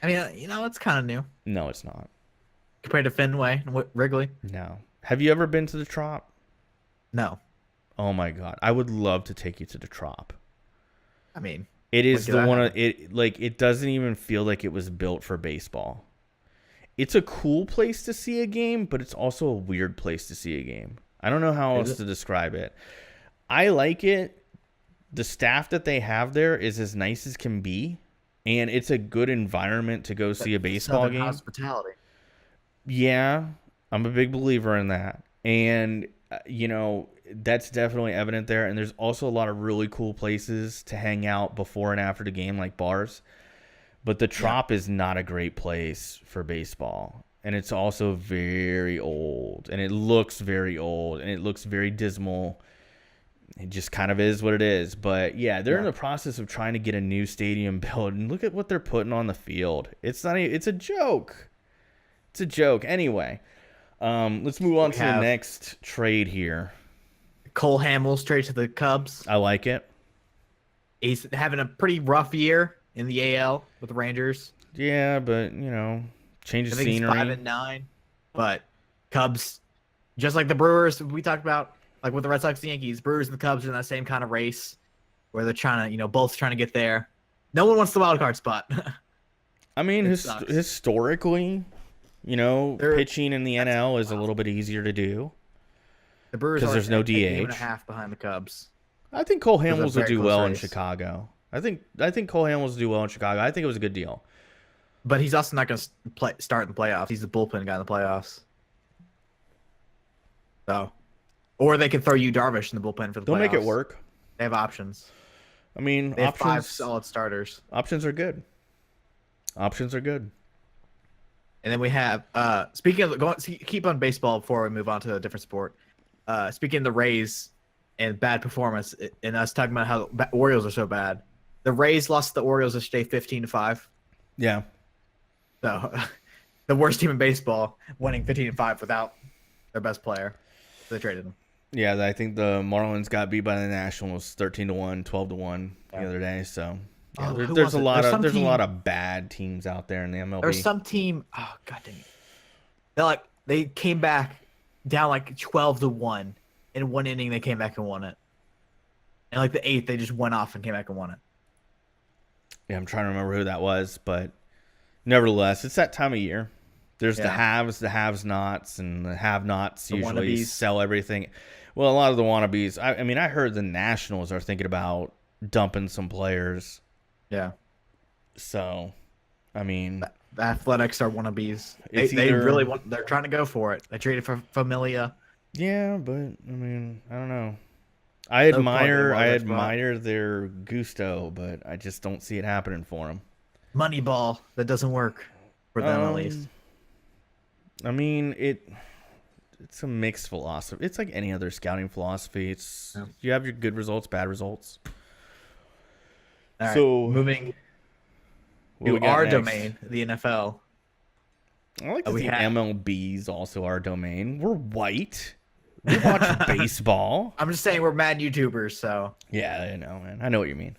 Speaker 1: I mean, it's kind of new.
Speaker 2: No, it's not.
Speaker 1: Compared to Fenway and Wrigley?
Speaker 2: No. Have you ever been to the Trop?
Speaker 1: No.
Speaker 2: Oh my God. I would love to take you to the Trop.
Speaker 1: I mean,
Speaker 2: it is the one it doesn't even feel like it was built for baseball. it's a cool place to see a game, but it's also a weird place to see a game. I don't know how else to describe it. I like it. The staff that they have there is as nice as can be, and it's a good environment to go see a baseball game.
Speaker 1: Hospitality.
Speaker 2: Yeah, I'm a big believer in that. And, that's definitely evident there. And there's also a lot of really cool places to hang out before and after the game, like bars. But the Trop is not a great place for baseball. And it's also very old. And it looks very old. And it looks very dismal. It just kind of is what it is. But, yeah, they're in the process of trying to get a new stadium built. And look at what they're putting on the field. It's a joke. It's a joke. Anyway, let's move on to the next trade here.
Speaker 1: Cole Hamels trade to the Cubs.
Speaker 2: I like it.
Speaker 1: He's having a pretty rough year in the AL with the Rangers.
Speaker 2: Yeah, but change of scenery.
Speaker 1: He's 5-9, but Cubs, just like the Brewers we talked about, like with the Red Sox and Yankees, Brewers and the Cubs are in that same kind of race where they're trying to, both trying to get there. No one wants the wild card spot.
Speaker 2: I mean, historically, pitching in the NL is a little bit easier to do.
Speaker 1: The Brewers
Speaker 2: because there's no DH.
Speaker 1: A game and a half behind the Cubs.
Speaker 2: I think Cole Hamels will do well in Chicago. I think Cole Hamels will do well in Chicago. I think it was a good deal.
Speaker 1: But he's also not going to start in the playoffs. He's the bullpen guy in the playoffs. So, or they could throw you Darvish in the bullpen for the playoffs.
Speaker 2: They'll make it work.
Speaker 1: They have options.
Speaker 2: I mean,
Speaker 1: they have 5 solid starters.
Speaker 2: Options are good. Options are good.
Speaker 1: And then we have speaking of keep on baseball before we move on to a different sport. Speaking of the Rays and bad performance, and us talking about how the Orioles are so bad, the Rays lost to the Orioles yesterday 15-5.
Speaker 2: Yeah.
Speaker 1: So the worst team in baseball winning 15-5 without their best player. So they traded him.
Speaker 2: Yeah, I think the Marlins got beat by the Nationals 13-1, 12-1 the other day. So yeah, there's a lot of bad teams out there in the MLB.
Speaker 1: There's some team. Oh god dang it! They came back down 12-1 in one inning. They came back and won it. And the 8th, they just went off and came back and won it.
Speaker 2: Yeah, I'm trying to remember who that was, but nevertheless, it's that time of year. There's the haves, the have-nots, and the have-nots usually sell everything. Well, a lot of the wannabes. I heard the Nationals are thinking about dumping some players.
Speaker 1: Yeah.
Speaker 2: So, the
Speaker 1: Athletics are wannabes. They really want. They're trying to go for it. They traded for Familia.
Speaker 2: Yeah, but I don't know. I admire their gusto, but I just don't see it happening for them.
Speaker 1: Moneyball, that doesn't work for them at least.
Speaker 2: It's a mixed philosophy. It's like any other scouting philosophy. You have your good results, bad results.
Speaker 1: All right, so moving to our domain, the NFL.
Speaker 2: I like to see MLB's also our domain. We're white. We watch baseball.
Speaker 1: I'm just saying we're mad YouTubers, so.
Speaker 2: Yeah, I know, man. I know what you mean.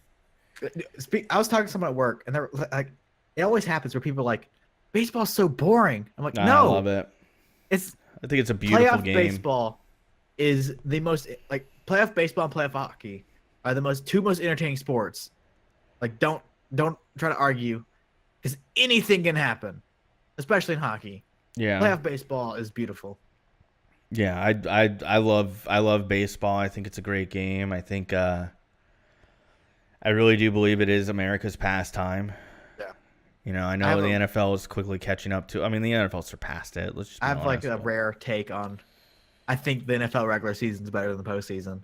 Speaker 1: I was talking to someone at work, and they're like, it always happens where people are like, baseball's so boring. I'm like, no.
Speaker 2: I love it. I think it's a beautiful
Speaker 1: game.
Speaker 2: Playoff
Speaker 1: baseball is the most, playoff baseball and playoff hockey are the two most entertaining sports. Don't try to argue, because anything can happen, especially in hockey.
Speaker 2: Yeah.
Speaker 1: Playoff baseball is beautiful.
Speaker 2: Yeah, I love baseball. I think it's a great game. I think I really do believe it is America's pastime. Yeah. I know the NFL is quickly catching up to. The NFL surpassed it. Let's just be honest.
Speaker 1: I have a rare take on. I think the NFL regular season is better than the postseason.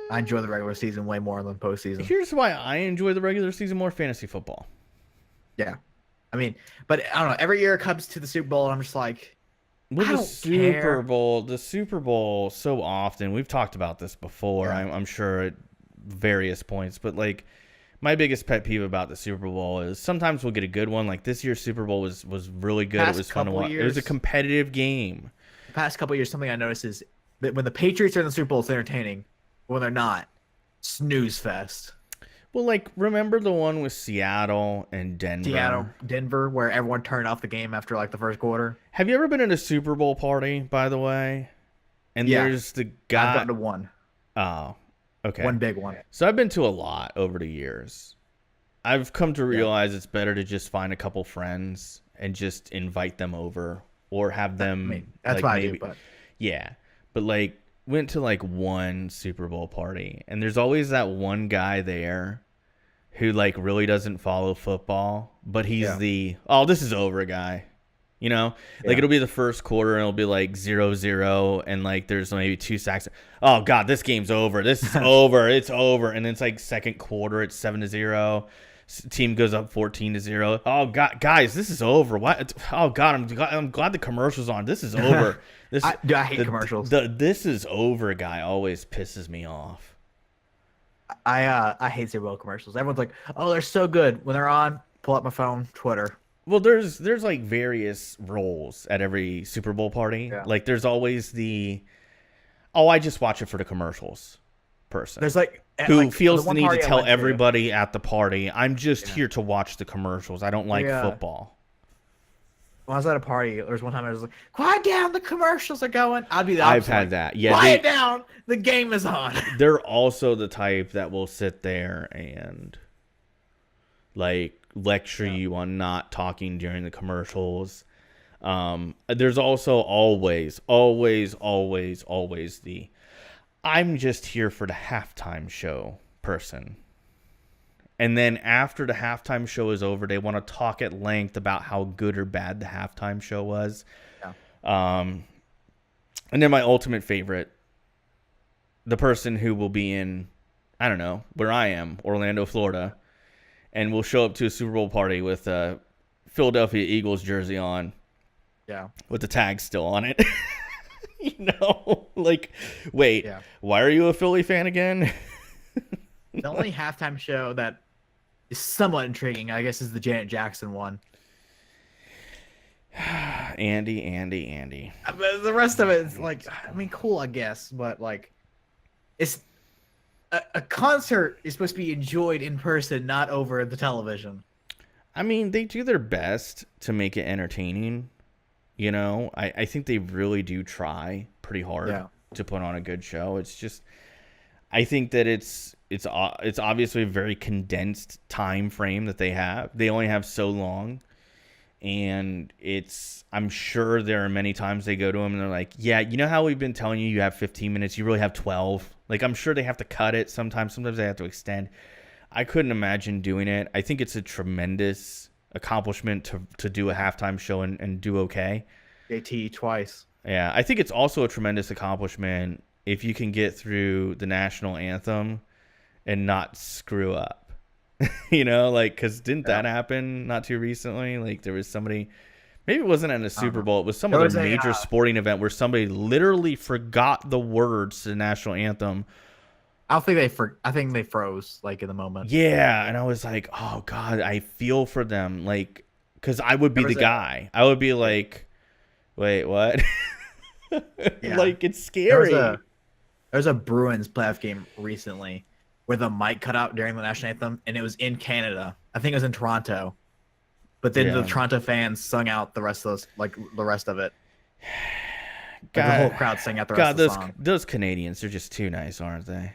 Speaker 1: I enjoy the regular season way more than the postseason.
Speaker 2: Here's why I enjoy the regular season more: fantasy football.
Speaker 1: Yeah, but I don't know. Every year it comes to the Super Bowl, and I'm just like.
Speaker 2: With the Super Bowl, so often, we've talked about this before, yeah. I'm sure at various points, but my biggest pet peeve about the Super Bowl is sometimes we'll get a good one. Like this year's Super Bowl was really good. It was fun to watch. It was a competitive game.
Speaker 1: The past couple of years, something I noticed is that when the Patriots are in the Super Bowl, it's entertaining. But when they're not, snooze fest.
Speaker 2: Well, remember the one with Seattle and Denver?
Speaker 1: Denver, where everyone turned off the game after the first quarter.
Speaker 2: Have you ever been at a Super Bowl party, by the way? And there's the guy.
Speaker 1: I've gone to one.
Speaker 2: Oh, okay.
Speaker 1: One big one.
Speaker 2: So I've been to a lot over the years. I've come to realize it's better to just find a couple friends and just invite them over or have them.
Speaker 1: I mean, that's
Speaker 2: like
Speaker 1: what
Speaker 2: maybe,
Speaker 1: I do, but
Speaker 2: yeah, but like went to like one Super Bowl party, and there's always that one guy there who like really doesn't follow football, but he's the this is over guy. You know, like it'll be the first quarter and it'll be like 0-0 and like there's maybe 2 sacks. Oh God, this game's over. This is over. It's over. And then it's like second quarter, it's 7-0. Team goes up 14-0. Oh God, guys, this is over. What? Oh God, I'm glad the commercial's on. This is over.
Speaker 1: I hate commercials.
Speaker 2: This is over guy always pisses me off.
Speaker 1: I hate Super Bowl commercials. Everyone's like, oh, they're so good. When they're on, pull up my phone, Twitter.
Speaker 2: Well, there's like various roles at every Super Bowl party.
Speaker 1: Yeah.
Speaker 2: Like there's always I just watch it for the commercials person.
Speaker 1: There's like
Speaker 2: who feels the need to tell everybody at the party, I'm just here to watch the commercials. I don't like football.
Speaker 1: When I was at a party, there was one time I was like, quiet down, the commercials are going. I'd be the opposite.
Speaker 2: I've had that. Yeah,
Speaker 1: quiet down, the game is on.
Speaker 2: They're also the type that will sit there and like lecture you on not talking during the commercials. There's also always the I'm just here for the halftime show person. And then after the halftime show is over, they want to talk at length about how good or bad the halftime show was. Yeah. And then my ultimate favorite, the person who will be in, I don't know, where I am, Orlando, Florida, and will show up to a Super Bowl party with a Philadelphia Eagles jersey on.
Speaker 1: Yeah.
Speaker 2: With the tag still on it. Like, wait, why are you a Philly fan again?
Speaker 1: The only halftime show that is somewhat intriguing, I guess, is the Janet Jackson one.
Speaker 2: Andy.
Speaker 1: But the rest of it is like, I mean, cool, I guess, but like, it's a concert is supposed to be enjoyed in person, not over the television.
Speaker 2: I mean, they do their best to make it entertaining. You know, I think they really do try pretty hard to put on a good show. It's just, I think that it's obviously a very condensed time frame that they have. They only have so long, and I'm sure there are many times they go to them and they're like, yeah, you know how we've been telling you have 15 minutes, you really have 12. Like, I'm sure they have to cut it sometimes they have to extend. I couldn't imagine doing it. I think it's a tremendous accomplishment to do a halftime show and do okay.
Speaker 1: JT twice.
Speaker 2: Yeah, I think it's also a tremendous accomplishment if you can get through the national anthem and not screw up. You know, like, because didn't that happen not too recently? Like, there was somebody, maybe it wasn't at a Super Bowl, it was some other major sporting event where somebody literally forgot the words to the national anthem.
Speaker 1: I think they froze, like, in the moment.
Speaker 2: Yeah, and I was like, oh God, I feel for them, like, because I would be the guy. I would be like, wait, what? Like, it's scary.
Speaker 1: There was a Bruins playoff game recently where the mic cut out during the national anthem, and it was in Canada. I think it was in Toronto, but then the Toronto fans sung out the rest of the rest of it.
Speaker 2: God,
Speaker 1: the whole crowd sang out the rest of the song.
Speaker 2: Those Canadians, they're just too nice, aren't they?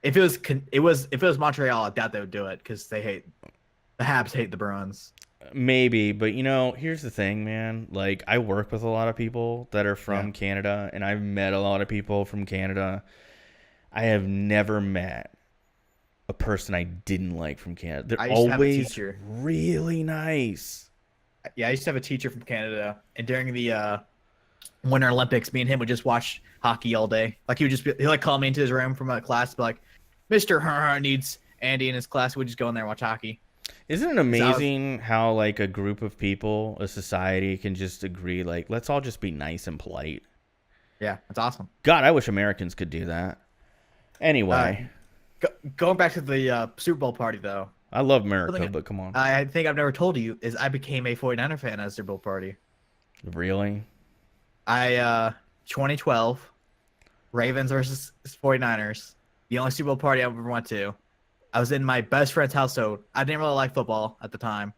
Speaker 1: If it was Montreal, I doubt they would do it because the Habs hate the Bruins.
Speaker 2: Maybe, but you know, here's the thing, man. Like, I work with a lot of people that are from Canada, and I've met a lot of people from Canada. I have never met a person I didn't like from Canada. They're always really nice.
Speaker 1: Yeah, I used to have a teacher from Canada, and during the Winter Olympics, me and him would just watch hockey all day. Like, he'd like call me into his room from a class, be like, Mr. needs Andy in his class. We'd just go in there and watch hockey.
Speaker 2: Isn't it amazing how, like, a group of people, a society, can just agree, like, let's all just be nice and polite?
Speaker 1: Yeah, that's awesome.
Speaker 2: God, I wish Americans could do that. Anyway.
Speaker 1: Going back to the Super Bowl party, though.
Speaker 2: I love America, but come on.
Speaker 1: I think I've never told you is I became a 49er fan at a Super Bowl party.
Speaker 2: Really?
Speaker 1: 2012, Ravens versus 49ers. The only Super Bowl party I ever went to. I was in my best friend's household. I didn't really like football at the time.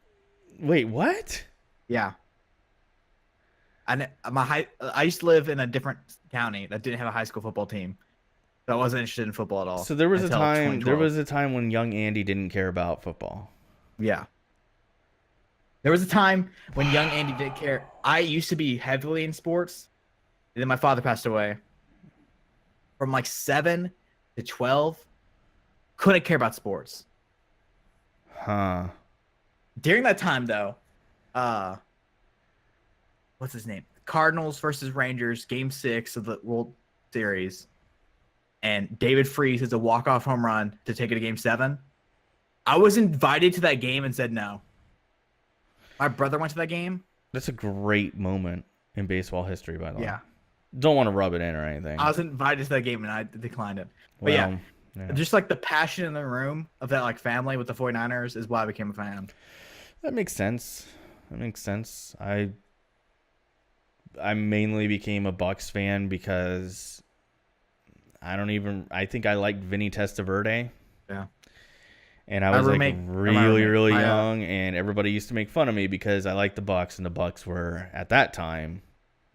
Speaker 2: Wait, what?
Speaker 1: Yeah. I used to live in a different county that didn't have a high school football team. So I wasn't interested in football at all.
Speaker 2: So there was a time when young Andy didn't care about football.
Speaker 1: Yeah. There was a time when young Andy did care. I used to be heavily in sports, and then my father passed away. From like 7 to 12, couldn't care about sports.
Speaker 2: Huh.
Speaker 1: During that time, though, what's his name? Cardinals versus Rangers, Game 6 of the World Series, and David Freese hits a walk-off home run to take it to Game 7. I was invited to that game and said no. My brother went to that game.
Speaker 2: That's a great moment in baseball history, by the way.
Speaker 1: Yeah.
Speaker 2: Don't want to rub it in or anything.
Speaker 1: I was invited to that game and I declined it. But yeah, just like the passion in the room of that like family with the 49ers is why I became a fan.
Speaker 2: That makes sense. I mainly became a Bucks fan because I think I liked Vinny Testaverde.
Speaker 1: Yeah.
Speaker 2: And I was like really young, and everybody used to make fun of me because I liked the Bucks, and the Bucks were at that time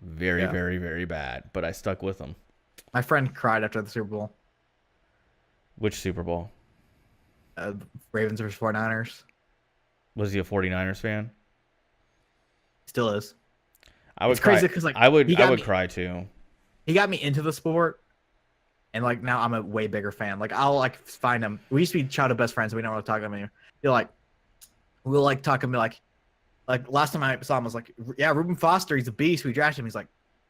Speaker 2: very, very, very bad. But I stuck with them.
Speaker 1: My friend cried after the Super Bowl.
Speaker 2: Which Super Bowl?
Speaker 1: Ravens versus 49ers.
Speaker 2: Was he a 49ers fan?
Speaker 1: Still is.
Speaker 2: It's crazy because like I would cry too.
Speaker 1: He got me into the sport. And like now I'm a way bigger fan. Like I'll like find him. We used to be childhood best friends. So we don't want to talk to him anymore. You're like, we'll like talk to him like last time I saw him I was like, yeah, Reuben Foster, he's a beast. We drafted him.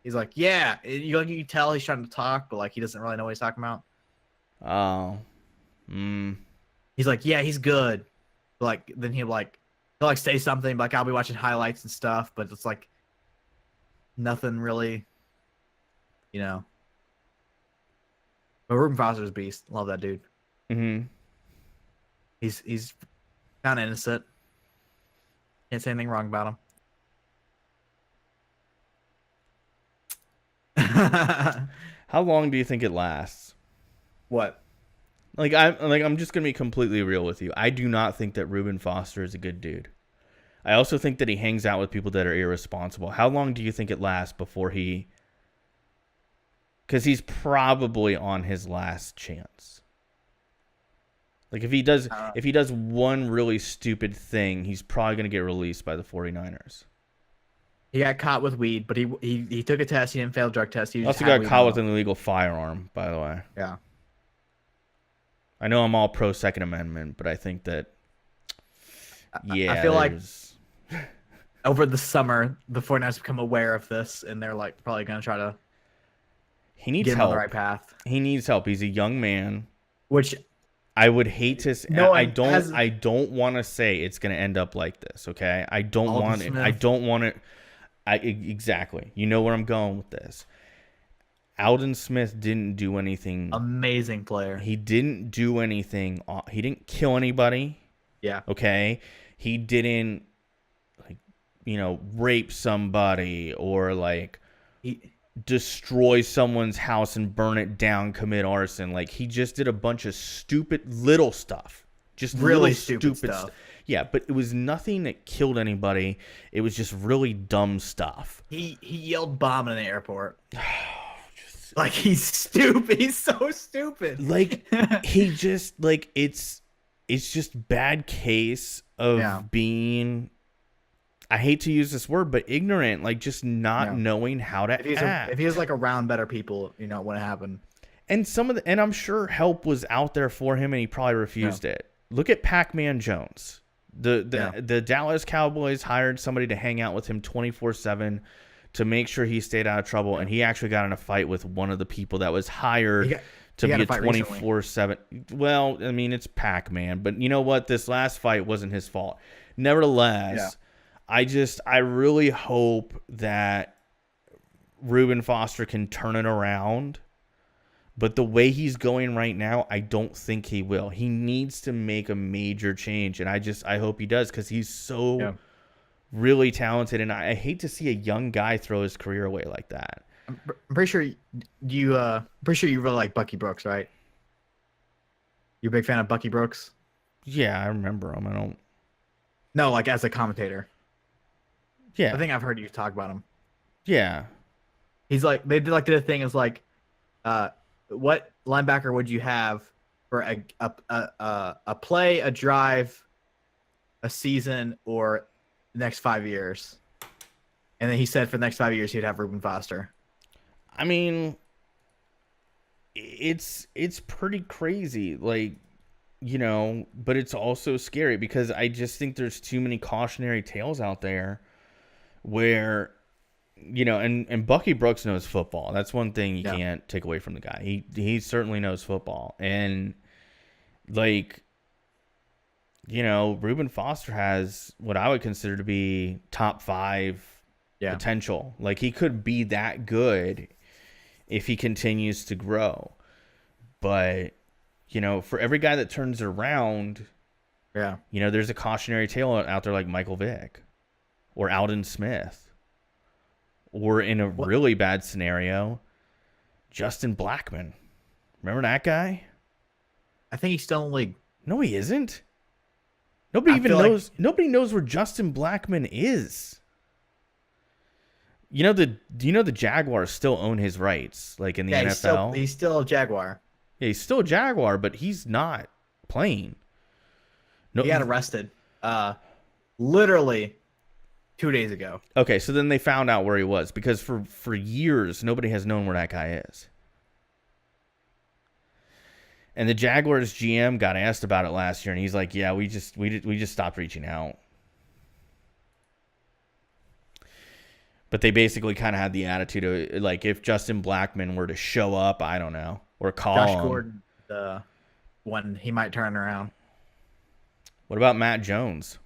Speaker 1: He's like, yeah. You can tell he's trying to talk, but like he doesn't really know what he's talking about.
Speaker 2: Oh,
Speaker 1: He's like, yeah, he's good. But like then he'll say something. Like I'll be watching highlights and stuff, but it's like nothing really, you know. But Reuben Foster's a beast. Love that dude.
Speaker 2: Mm-hmm.
Speaker 1: He's kind of innocent. Can't say anything wrong about him.
Speaker 2: How long do you think it lasts?
Speaker 1: What?
Speaker 2: I'm just gonna be completely real with you. I do not think that Reuben Foster is a good dude. I also think that he hangs out with people that are irresponsible. How long do you think it lasts before he? Because he's probably on his last chance. Like if he does one really stupid thing, he's probably gonna get released by the 49ers.
Speaker 1: He got caught with weed, but he took a test. He didn't fail a drug test. He
Speaker 2: also got caught with an illegal firearm, by the way.
Speaker 1: Yeah.
Speaker 2: I know I'm all pro Second Amendment, but I think that
Speaker 1: I feel like over the summer the 49ers become aware of this, and they're like probably gonna try to.
Speaker 2: He needs
Speaker 1: get him
Speaker 2: help.
Speaker 1: on the right path.
Speaker 2: He needs help. He's a young man.
Speaker 1: Which
Speaker 2: I would hate to. I don't want to say it's going to end up like this. Okay. I don't want it. I don't want it. Exactly. You know where I'm going with this. Alden Smith didn't do anything.
Speaker 1: Amazing player.
Speaker 2: He didn't do anything. He didn't kill anybody.
Speaker 1: Yeah.
Speaker 2: Okay. He didn't, rape somebody or destroy someone's house and burn it down, commit arson. Like he just did a bunch of stupid little stuff. Just really stupid stuff. Yeah, but it was nothing that killed anybody. It was just really dumb stuff.
Speaker 1: He yelled bomb in the airport. Like he's stupid. He's so stupid.
Speaker 2: Like he just it's just bad case of being, I hate to use this word, but ignorant, like just not knowing how to act.
Speaker 1: If he was like around better people, it wouldn't happen.
Speaker 2: And and I'm sure help was out there for him, and he probably refused it. Look at Pac-Man Jones. The Dallas Cowboys hired somebody to hang out with him 24/7 to make sure he stayed out of trouble, and he actually got in a fight with one of the people that was hired to be a 24/7. Well, I mean, it's Pac-Man, but you know what? This last fight wasn't his fault. Nevertheless. I really hope that Reuben Foster can turn it around. But the way he's going right now, I don't think he will. He needs to make a major change. And I hope he does because he's so really talented. And I hate to see a young guy throw his career away like that.
Speaker 1: I'm pretty sure you really like Bucky Brooks, right? You're a big fan of Bucky Brooks?
Speaker 2: Yeah, I remember him.
Speaker 1: No, like as a commentator.
Speaker 2: Yeah.
Speaker 1: I think I've heard you talk about him.
Speaker 2: Yeah.
Speaker 1: He's like, they did the thing is like, what linebacker would you have for a play, a drive, a season, or the next 5 years. And then he said for the next 5 years he'd have Reuben Foster.
Speaker 2: I mean, it's pretty crazy, like, you know, but it's also scary because I just think there's too many cautionary tales out there where, you know, and Bucky Brooks knows football. That's one thing you can't take away from the guy. He certainly knows football. And, like, you know, Reuben Foster has what I would consider to be top 5 potential. Like, he could be that good if he continues to grow. But, you know, for every guy that turns around, you know, there's a cautionary tale out there like Michael Vick or Alden Smith, or in a really bad scenario, Justin Blackmon. Remember that guy?
Speaker 1: I think he's still in the league.
Speaker 2: No, he isn't. Nobody even knows. Nobody knows where Justin Blackmon is. You know the Jaguars still own his rights, like in the NFL.
Speaker 1: He's still a Jaguar.
Speaker 2: Yeah, he's still a Jaguar, but he's not playing.
Speaker 1: No, he got arrested. Literally 2 days ago.
Speaker 2: Okay, so then they found out where he was, because for years nobody has known where that guy is. And the Jaguars GM got asked about it last year, and he's like, "Yeah, we just stopped reaching out." But they basically kind of had the attitude of, like, if Justin Blackmon were to show up, I don't know, or call
Speaker 1: Josh
Speaker 2: him.
Speaker 1: Gordon, the one, he might turn around.
Speaker 2: What about Matt Jones?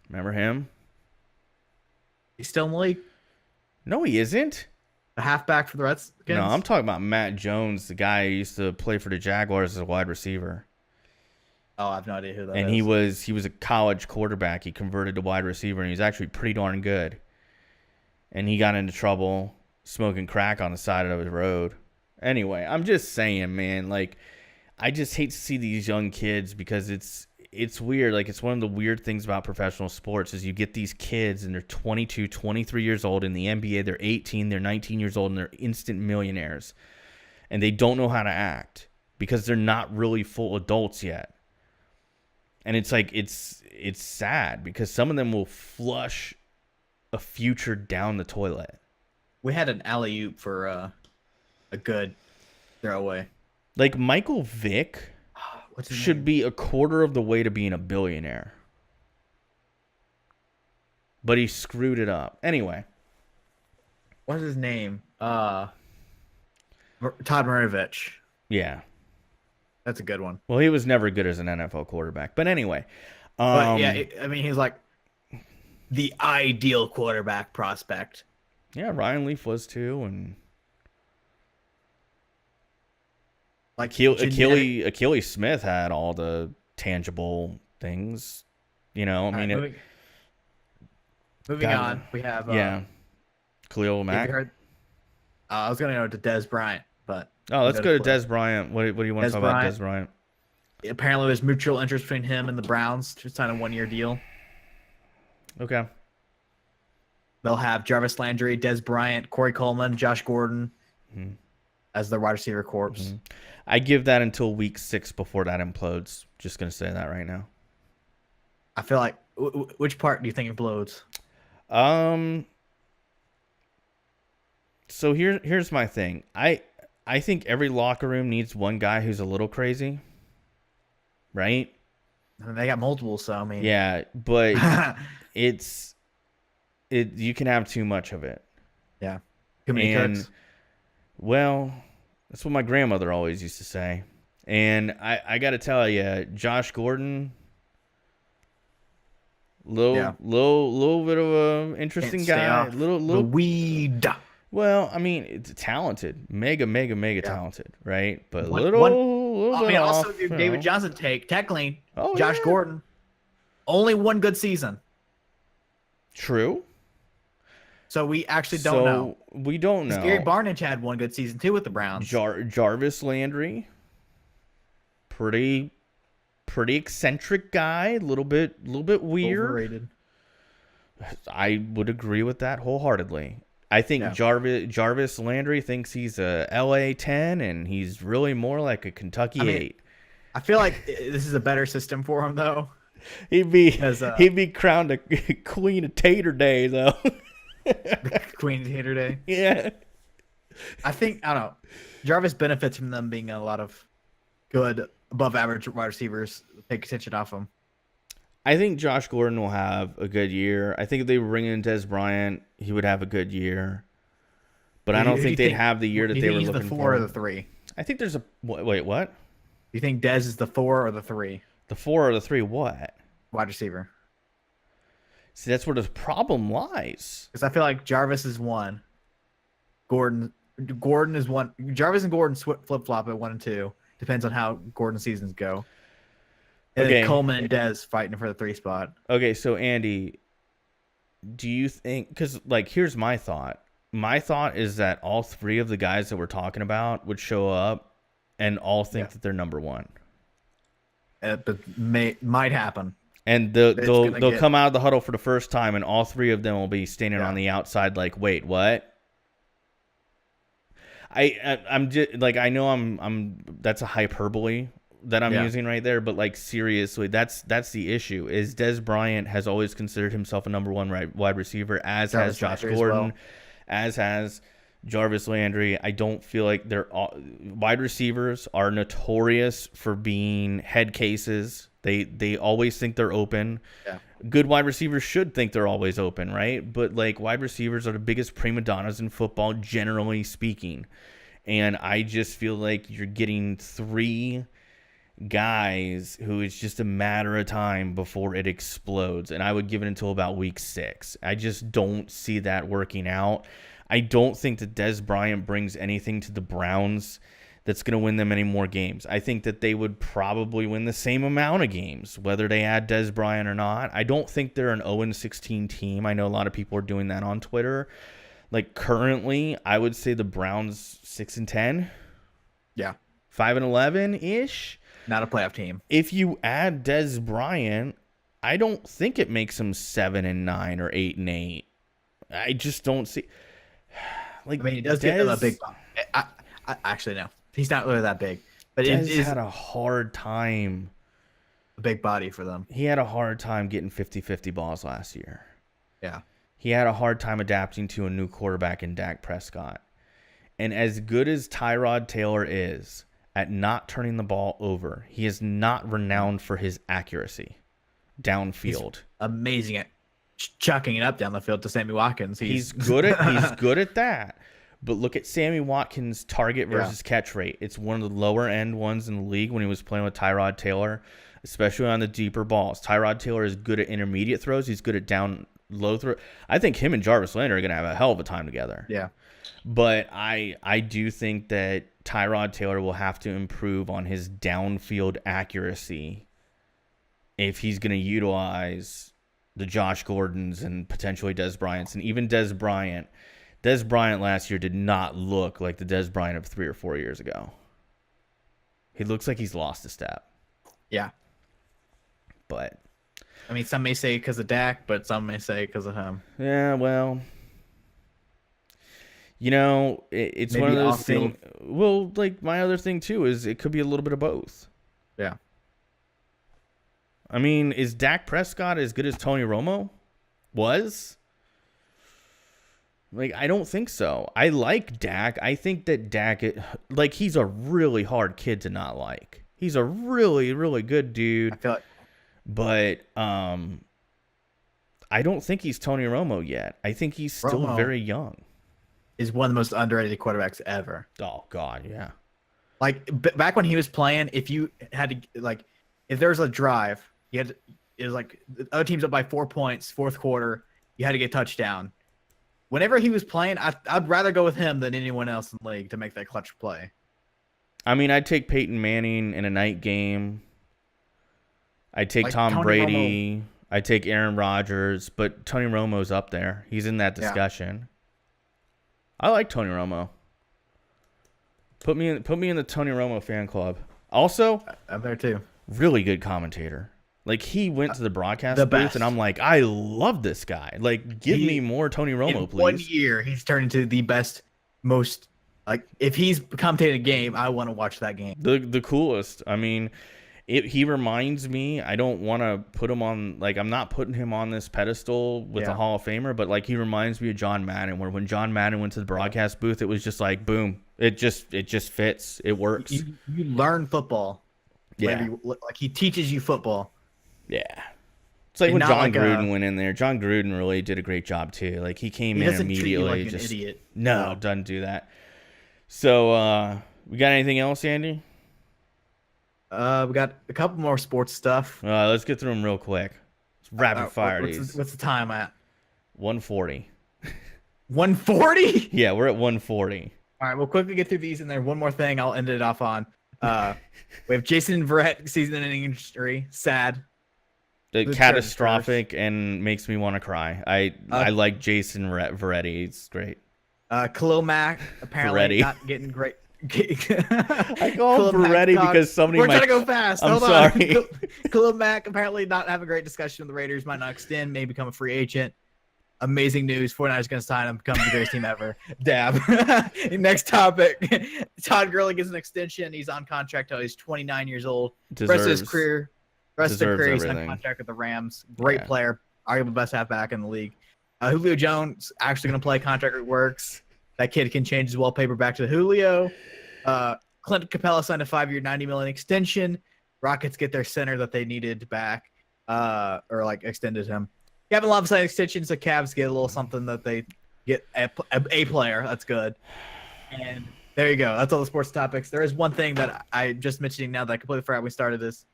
Speaker 2: Remember him?
Speaker 1: He's still in the league.
Speaker 2: No, he isn't.
Speaker 1: The halfback for the Redskins?
Speaker 2: No, I'm talking about Matt Jones, the guy who used to play for the Jaguars as a wide receiver.
Speaker 1: Oh, I have no idea who that is.
Speaker 2: And he was a college quarterback. He converted to wide receiver, and he's actually pretty darn good. And he got into trouble smoking crack on the side of the road. Anyway, I'm just saying, man, like, I just hate to see these young kids, because it's weird. Like, it's one of the weird things about professional sports is you get these kids and they're 22, 23 years old. In the NBA, they're 18, they're 19 years old, and they're instant millionaires. And they don't know how to act because they're not really full adults yet. And it's like, it's sad because some of them will flush a future down the toilet.
Speaker 1: We had an alley-oop for a good throwaway.
Speaker 2: Like, Michael Vick should be a quarter of the way to being a billionaire. But he screwed it up. Anyway.
Speaker 1: What's his name? Todd Maravich.
Speaker 2: Yeah.
Speaker 1: That's a good one.
Speaker 2: Well, he was never good as an NFL quarterback. But anyway.
Speaker 1: But yeah, I mean, he's like the ideal quarterback prospect.
Speaker 2: Yeah, Ryan Leaf was too, and
Speaker 1: like
Speaker 2: Achilles Smith had all the tangible things. You know, I mean,
Speaker 1: moving on, we have
Speaker 2: Khalil Mack.
Speaker 1: I was gonna go to Dez Bryant, but
Speaker 2: let's go to Dez Bryant. What do you want to talk about Dez Bryant?
Speaker 1: Apparently, there's mutual interest between him and the Browns to sign a 1-year deal.
Speaker 2: Okay.
Speaker 1: They'll have Jarvis Landry, Dez Bryant, Corey Coleman, Josh Gordon as their wide receiver corps.
Speaker 2: Mm-hmm. I give that until week 6 before that implodes. Just going to say that right now.
Speaker 1: I feel like which part do you think implodes?
Speaker 2: So here's my thing. I think every locker room needs one guy who's a little crazy. Right?
Speaker 1: I mean, they got multiple, so I mean.
Speaker 2: Yeah, but you can have too much of it.
Speaker 1: Yeah. Too many cooks.
Speaker 2: Well, that's what my grandmother always used to say. And I got to tell you, Josh Gordon, little bit of a interesting guy. Little
Speaker 1: weed.
Speaker 2: Well, I mean, it's talented, mega talented, right? But little
Speaker 1: I
Speaker 2: bit
Speaker 1: mean,
Speaker 2: off,
Speaker 1: also your David Johnson take, technically,
Speaker 2: Oh,
Speaker 1: Josh
Speaker 2: yeah.
Speaker 1: Gordon, only one good season.
Speaker 2: True.
Speaker 1: So we actually don't know.
Speaker 2: We don't know.
Speaker 1: Gary Barnidge had one good season too with the Browns.
Speaker 2: Jarvis Landry, pretty eccentric guy, a little bit weird.
Speaker 1: Overrated.
Speaker 2: I would agree with that wholeheartedly. I think Jarvis Landry thinks he's a LA 10 and he's really more like a Kentucky 8.
Speaker 1: I feel like this is a better system for him though.
Speaker 2: He'd be
Speaker 1: Because
Speaker 2: he'd be crowned a queen of tater day though.
Speaker 1: the Queen Hater Day.
Speaker 2: Yeah.
Speaker 1: I don't know. Jarvis benefits from them being a lot of good, above average wide receivers. Take attention off him.
Speaker 2: I think Josh Gordon will have a good year. I think if they bring in Des Bryant, he would have a good year. But I don't
Speaker 1: Who
Speaker 2: think
Speaker 1: do you
Speaker 2: they'd have the year that
Speaker 1: do you
Speaker 2: they
Speaker 1: think
Speaker 2: were
Speaker 1: he's
Speaker 2: looking
Speaker 1: the 4
Speaker 2: for.
Speaker 1: or the 3?
Speaker 2: I think there's a wait. What?
Speaker 1: Do you think Dez is the 4 or the 3
Speaker 2: The 4 or the 3? What?
Speaker 1: wide receiver?
Speaker 2: See, that's where the problem lies.
Speaker 1: Because I feel like Jarvis is 1. Gordon is 1. Jarvis and Gordon flip flop at 1 and 2. Depends on how Gordon's seasons go. And
Speaker 2: Okay.
Speaker 1: then Coleman and Dez fighting for the 3 spot.
Speaker 2: Okay, so Andy, do you think? Because here's my thought. My thought is that all 3 of the guys that we're talking about would show up, and all think that they're number 1.
Speaker 1: But might happen.
Speaker 2: And they'll come out of the huddle for the first time, and all 3 of them will be standing on the outside, like, wait, what? I'm just I know I'm that's a hyperbole that I'm using right there, but seriously, that's the issue. Is Des Bryant has always considered himself a number 1 wide receiver, as has Josh Gordon, as has Jarvis Landry. I don't feel like wide receivers are notorious for being head cases. They always think they're open.
Speaker 1: Yeah.
Speaker 2: Good wide receivers should think they're always open, right? But wide receivers are the biggest prima donnas in football, generally speaking. And I just feel like you're getting 3 guys who it's just a matter of time before it explodes. And I would give it until about week 6. I just don't see that working out. I don't think that Des Bryant brings anything to the Browns that's going to win them any more games. I think that they would probably win the same amount of games, whether they add Des Bryant or not. I don't think they're an 0-16 team. I know a lot of people are doing that on Twitter. Currently, I would say the Browns 6-10.
Speaker 1: Yeah.
Speaker 2: 5-11-ish.
Speaker 1: Not a playoff team.
Speaker 2: If you add Des Bryant, I don't think it makes them 7-9 or 8-8. I just don't see.
Speaker 1: He does get a big bump. I actually no. He's not really that big, but
Speaker 2: Des
Speaker 1: it is
Speaker 2: had a hard time.
Speaker 1: a big body for them.
Speaker 2: He had a hard time getting 50-50 balls last year.
Speaker 1: Yeah.
Speaker 2: He had a hard time adapting to a new quarterback in Dak Prescott. And as good as Tyrod Taylor is at not turning the ball over, he is not renowned for his accuracy downfield.
Speaker 1: He's amazing at chucking it up down the field to Sammy Watkins.
Speaker 2: He's good at that. But look at Sammy Watkins' target versus catch rate. It's one of the lower end ones in the league when he was playing with Tyrod Taylor, especially on the deeper balls. Tyrod Taylor is good at intermediate throws. He's good at down low throw. I think him and Jarvis Landry are going to have a hell of a time together.
Speaker 1: Yeah.
Speaker 2: But I do think that Tyrod Taylor will have to improve on his downfield accuracy if he's going to utilize the Josh Gordons and potentially Des Bryants. And even Des Bryant last year did not look like the Des Bryant of 3 or 4 years ago. He looks like he's lost a step.
Speaker 1: Yeah.
Speaker 2: But
Speaker 1: some may say because of Dak, but some may say because of him.
Speaker 2: yeah, well, it's
Speaker 1: Maybe
Speaker 2: one of those
Speaker 1: off-field.
Speaker 2: things. Well, my other thing too is it could be a little bit of both.
Speaker 1: Yeah.
Speaker 2: Is Dak Prescott as good as Tony Romo was? I don't think so. I like Dak. I think that Dak, he's a really hard kid to not like. He's a really, really good dude.
Speaker 1: I feel like,
Speaker 2: but I don't think he's Tony Romo yet. I think he's still very young.
Speaker 1: is one of the most underrated quarterbacks ever.
Speaker 2: Oh God, yeah.
Speaker 1: Back when he was playing, if you had to if there was a drive, it was the other team's up by 4 points, fourth quarter, you had to get a touchdown. Whenever he was playing, I'd rather go with him than anyone else in the league to make that clutch play.
Speaker 2: I'd take Peyton Manning in a night game. I'd take Tom
Speaker 1: Tony
Speaker 2: Brady.
Speaker 1: Romo.
Speaker 2: I'd take Aaron Rodgers, but Tony Romo's up there. He's in that discussion. Yeah. I like Tony Romo. Put me in the Tony Romo fan club. Also,
Speaker 1: I'm there too.
Speaker 2: Really good commentator. He went to the broadcast
Speaker 1: the
Speaker 2: booth,
Speaker 1: best.
Speaker 2: and I'm like, I love this guy. Give me more Tony Romo,
Speaker 1: in
Speaker 2: please.
Speaker 1: 1 year, he's turned into the best, if he's commentating a game, I want to watch that game.
Speaker 2: The coolest. He reminds me. I don't want to put him on, like, I'm not putting him on this pedestal with a Hall of Famer, but like he reminds me of John Madden. Where when John Madden went to the broadcast booth, it was just like boom. It just fits. It works.
Speaker 1: You learn football.
Speaker 2: Yeah,
Speaker 1: like he teaches you football.
Speaker 2: Yeah. It's like when John
Speaker 1: like
Speaker 2: Gruden went in there. John Gruden really did a great job too. Like he came in immediately. Treat you like an idiot. No, doesn't do that. So we got anything else, Andy?
Speaker 1: We got a couple more sports stuff.
Speaker 2: Let's get through them real quick. Let's rapid fire these.
Speaker 1: What's the time at?
Speaker 2: 140.
Speaker 1: 140?
Speaker 2: Yeah, we're at 140.
Speaker 1: All right, we'll quickly get through these, and then one more thing I'll end it off on. We have Jason Verrett, season-ending injury. Sad.
Speaker 2: Catastrophic and makes me want to cry. I like Jason Verretti. It's great.
Speaker 1: Khalil Mack apparently not getting great.
Speaker 2: I call him Verretti because somebody.
Speaker 1: We're trying to go fast.
Speaker 2: I'm sorry.
Speaker 1: Khalil Mack apparently not having a great discussion with the Raiders. Might not extend. May become a free agent. Amazing news. 49ers going to sign him. Become the greatest team ever. Dab. Next topic. Todd Gurley gets an extension. He's on contract till he's 29 years old. Rest of his career. He's on contract with the Rams. Great player. Arguably best halfback in the league. Julio Jones actually going to play. Contract works. That kid can change his wallpaper back to Julio. Clint Capella signed a 5-year, $90 million extension. Rockets get their center that they needed back, or like extended him. Kevin Love signed extensions. The Cavs get a little something that they get a player. That's good. And there you go. That's all the sports topics. There is one thing that I'm just mentioning now that I completely forgot we started this.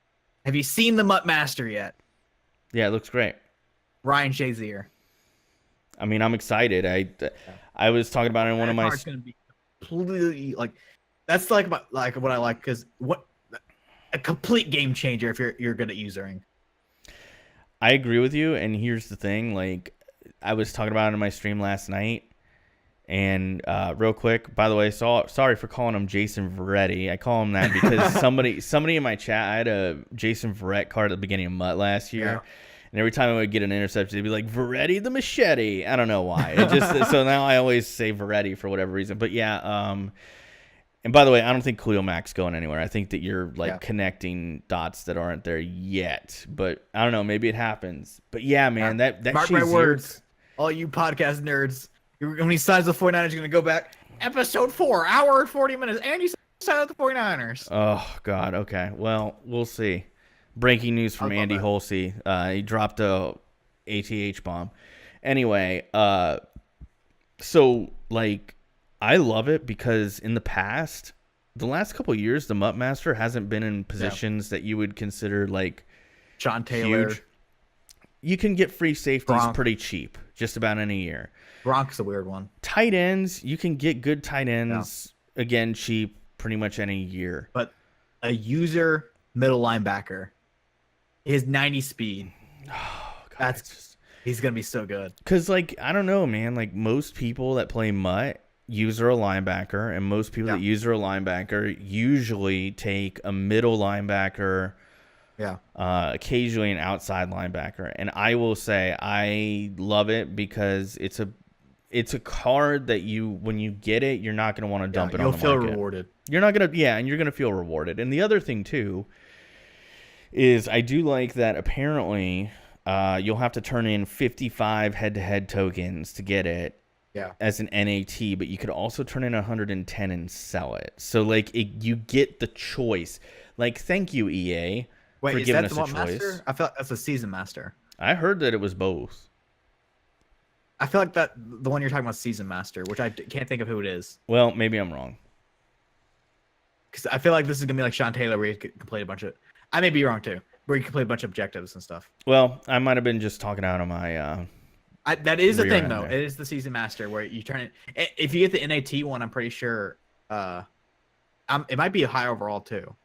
Speaker 1: Have you seen the Mutt Master yet?
Speaker 2: Yeah, it looks great.
Speaker 1: Ryan Shazier.
Speaker 2: I mean, I'm excited. I was talking about it in one of my.
Speaker 1: It's going to be completely like that's like what I like because a complete game changer if you're good at usering.
Speaker 2: I agree with you, and here's the thing: like I was talking about it in my stream last night, and real quick, by the way, sorry for calling him Jason Verretti. I call him that because somebody in my chat, I had a Jason Verrett card at the beginning of Mutt last year. Yeah. And every time I would get an interception, they'd be like, Verretti the machete. I don't know why. It just so now I always say Verretti for whatever reason. But yeah, and by the way, I don't think Khalil Mack's going anywhere. I think that you're connecting dots that aren't there yet. But I don't know, maybe it happens. But yeah, man, that
Speaker 1: mark my words, all you podcast nerds. When he signs the 49ers, you're gonna go back. Episode 4, hour and 40 minutes, and he signed with the 49ers.
Speaker 2: Oh God, okay. Well, we'll see. Breaking news from Andy Holsey. He dropped a ATH bomb. Anyway, so like I love it because in the past, the last couple of years, the Mutt Master hasn't been in positions that you would consider like
Speaker 1: Sean Taylor.
Speaker 2: Huge. You can get free safeties pretty cheap, just about any year.
Speaker 1: Gronk's a weird one.
Speaker 2: Tight ends, you can get good tight ends again cheap, pretty much any year.
Speaker 1: But a user middle linebacker. His 90 speed.
Speaker 2: Oh, God,
Speaker 1: he's gonna be so good.
Speaker 2: Cause like I don't know, man. Like most people that play Mutt user a linebacker, and most people that user a linebacker usually take a middle linebacker.
Speaker 1: Yeah.
Speaker 2: Occasionally an outside linebacker, and I will say I love it because it's a card that when you get it, you're not gonna want to dump it on the market. You'll feel
Speaker 1: rewarded.
Speaker 2: You're not gonna, and you're gonna feel rewarded. And the other thing too. Is I do like that apparently you'll have to turn in 55 head-to-head tokens to get it as an NAT, but you could also turn in 110 and sell it. So like you get the choice. Like thank you EA for giving us a choice.
Speaker 1: Master? I feel like that's a season master.
Speaker 2: I heard that it was both.
Speaker 1: I feel like that the one you're talking about season master, which I can't think of who it is.
Speaker 2: Well, maybe I'm wrong.
Speaker 1: Because I feel like this is gonna be like Sean Taylor, where you can play a bunch of. I may be wrong too, where you can play a bunch of objectives and stuff.
Speaker 2: Well, I might have been just talking out of my.
Speaker 1: That is the thing, though. It is the season master where you turn it. If you get the NAT one, I'm pretty sure. It might be a high overall too.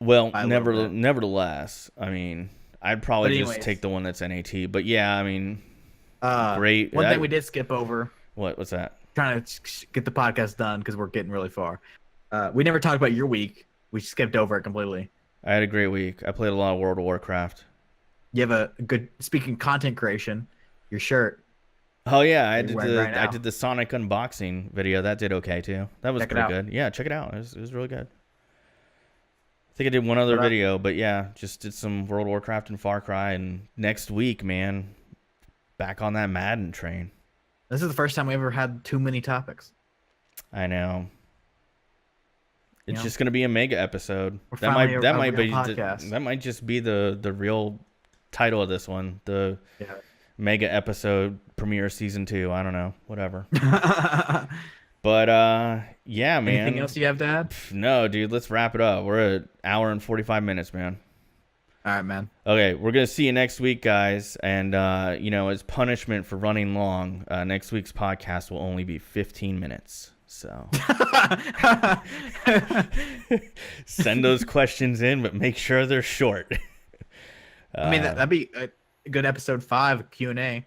Speaker 2: Well, nevertheless, I mean, I'd probably just take the one that's NAT. But yeah, I mean, great.
Speaker 1: One thing we did skip over.
Speaker 2: What's that?
Speaker 1: Trying to get the podcast done because we're getting really far. We never talked about your week. We skipped over it completely.
Speaker 2: I had a great week. I played a lot of World of Warcraft.
Speaker 1: You have a good, speaking content creation, your shirt.
Speaker 2: Oh yeah, I did the Sonic unboxing video. That did okay too. That was pretty good. Yeah, check it out. It was really good. think I did one other
Speaker 1: But,
Speaker 2: video, but yeah, just did some World of Warcraft and Far Cry. And next week, man, back on that Madden train.
Speaker 1: This is the first time we ever had too many topics.
Speaker 2: I know. It's
Speaker 1: You know?
Speaker 2: just gonna be a mega episode.
Speaker 1: We're
Speaker 2: That
Speaker 1: finally
Speaker 2: might
Speaker 1: a
Speaker 2: that might
Speaker 1: real
Speaker 2: be
Speaker 1: podcast.
Speaker 2: that might just be the real title of this one. The
Speaker 1: Yeah.
Speaker 2: mega episode premiere season 2. I don't know, whatever. But yeah, man.
Speaker 1: Anything else you have to add?
Speaker 2: No, dude. Let's wrap it up. We're at an hour and 45 minutes, man.
Speaker 1: All right, man.
Speaker 2: Okay, we're gonna see you next week, guys. And you know, as punishment for running long, next week's podcast will only be 15 minutes. So send those questions in, but make sure they're short.
Speaker 1: I mean, that'd be a good episode 5 Q&A.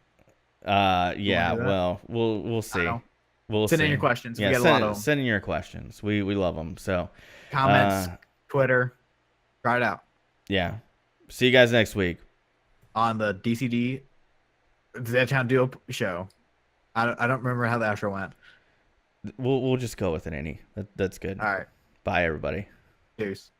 Speaker 2: Yeah.
Speaker 1: do that?
Speaker 2: Well, we'll see.
Speaker 1: know.
Speaker 2: We'll
Speaker 1: Send
Speaker 2: see.
Speaker 1: in your questions.
Speaker 2: Yeah,
Speaker 1: We got a lot of them.
Speaker 2: send in your questions. We love them. So
Speaker 1: Comments, Twitter. Try it out
Speaker 2: yeah. See you guys next week.
Speaker 1: on the DCD Town Duo show. I don't remember how the outro went.
Speaker 2: We'll just go with it, Annie. That's good.
Speaker 1: All right.
Speaker 2: Bye, everybody.
Speaker 1: Cheers.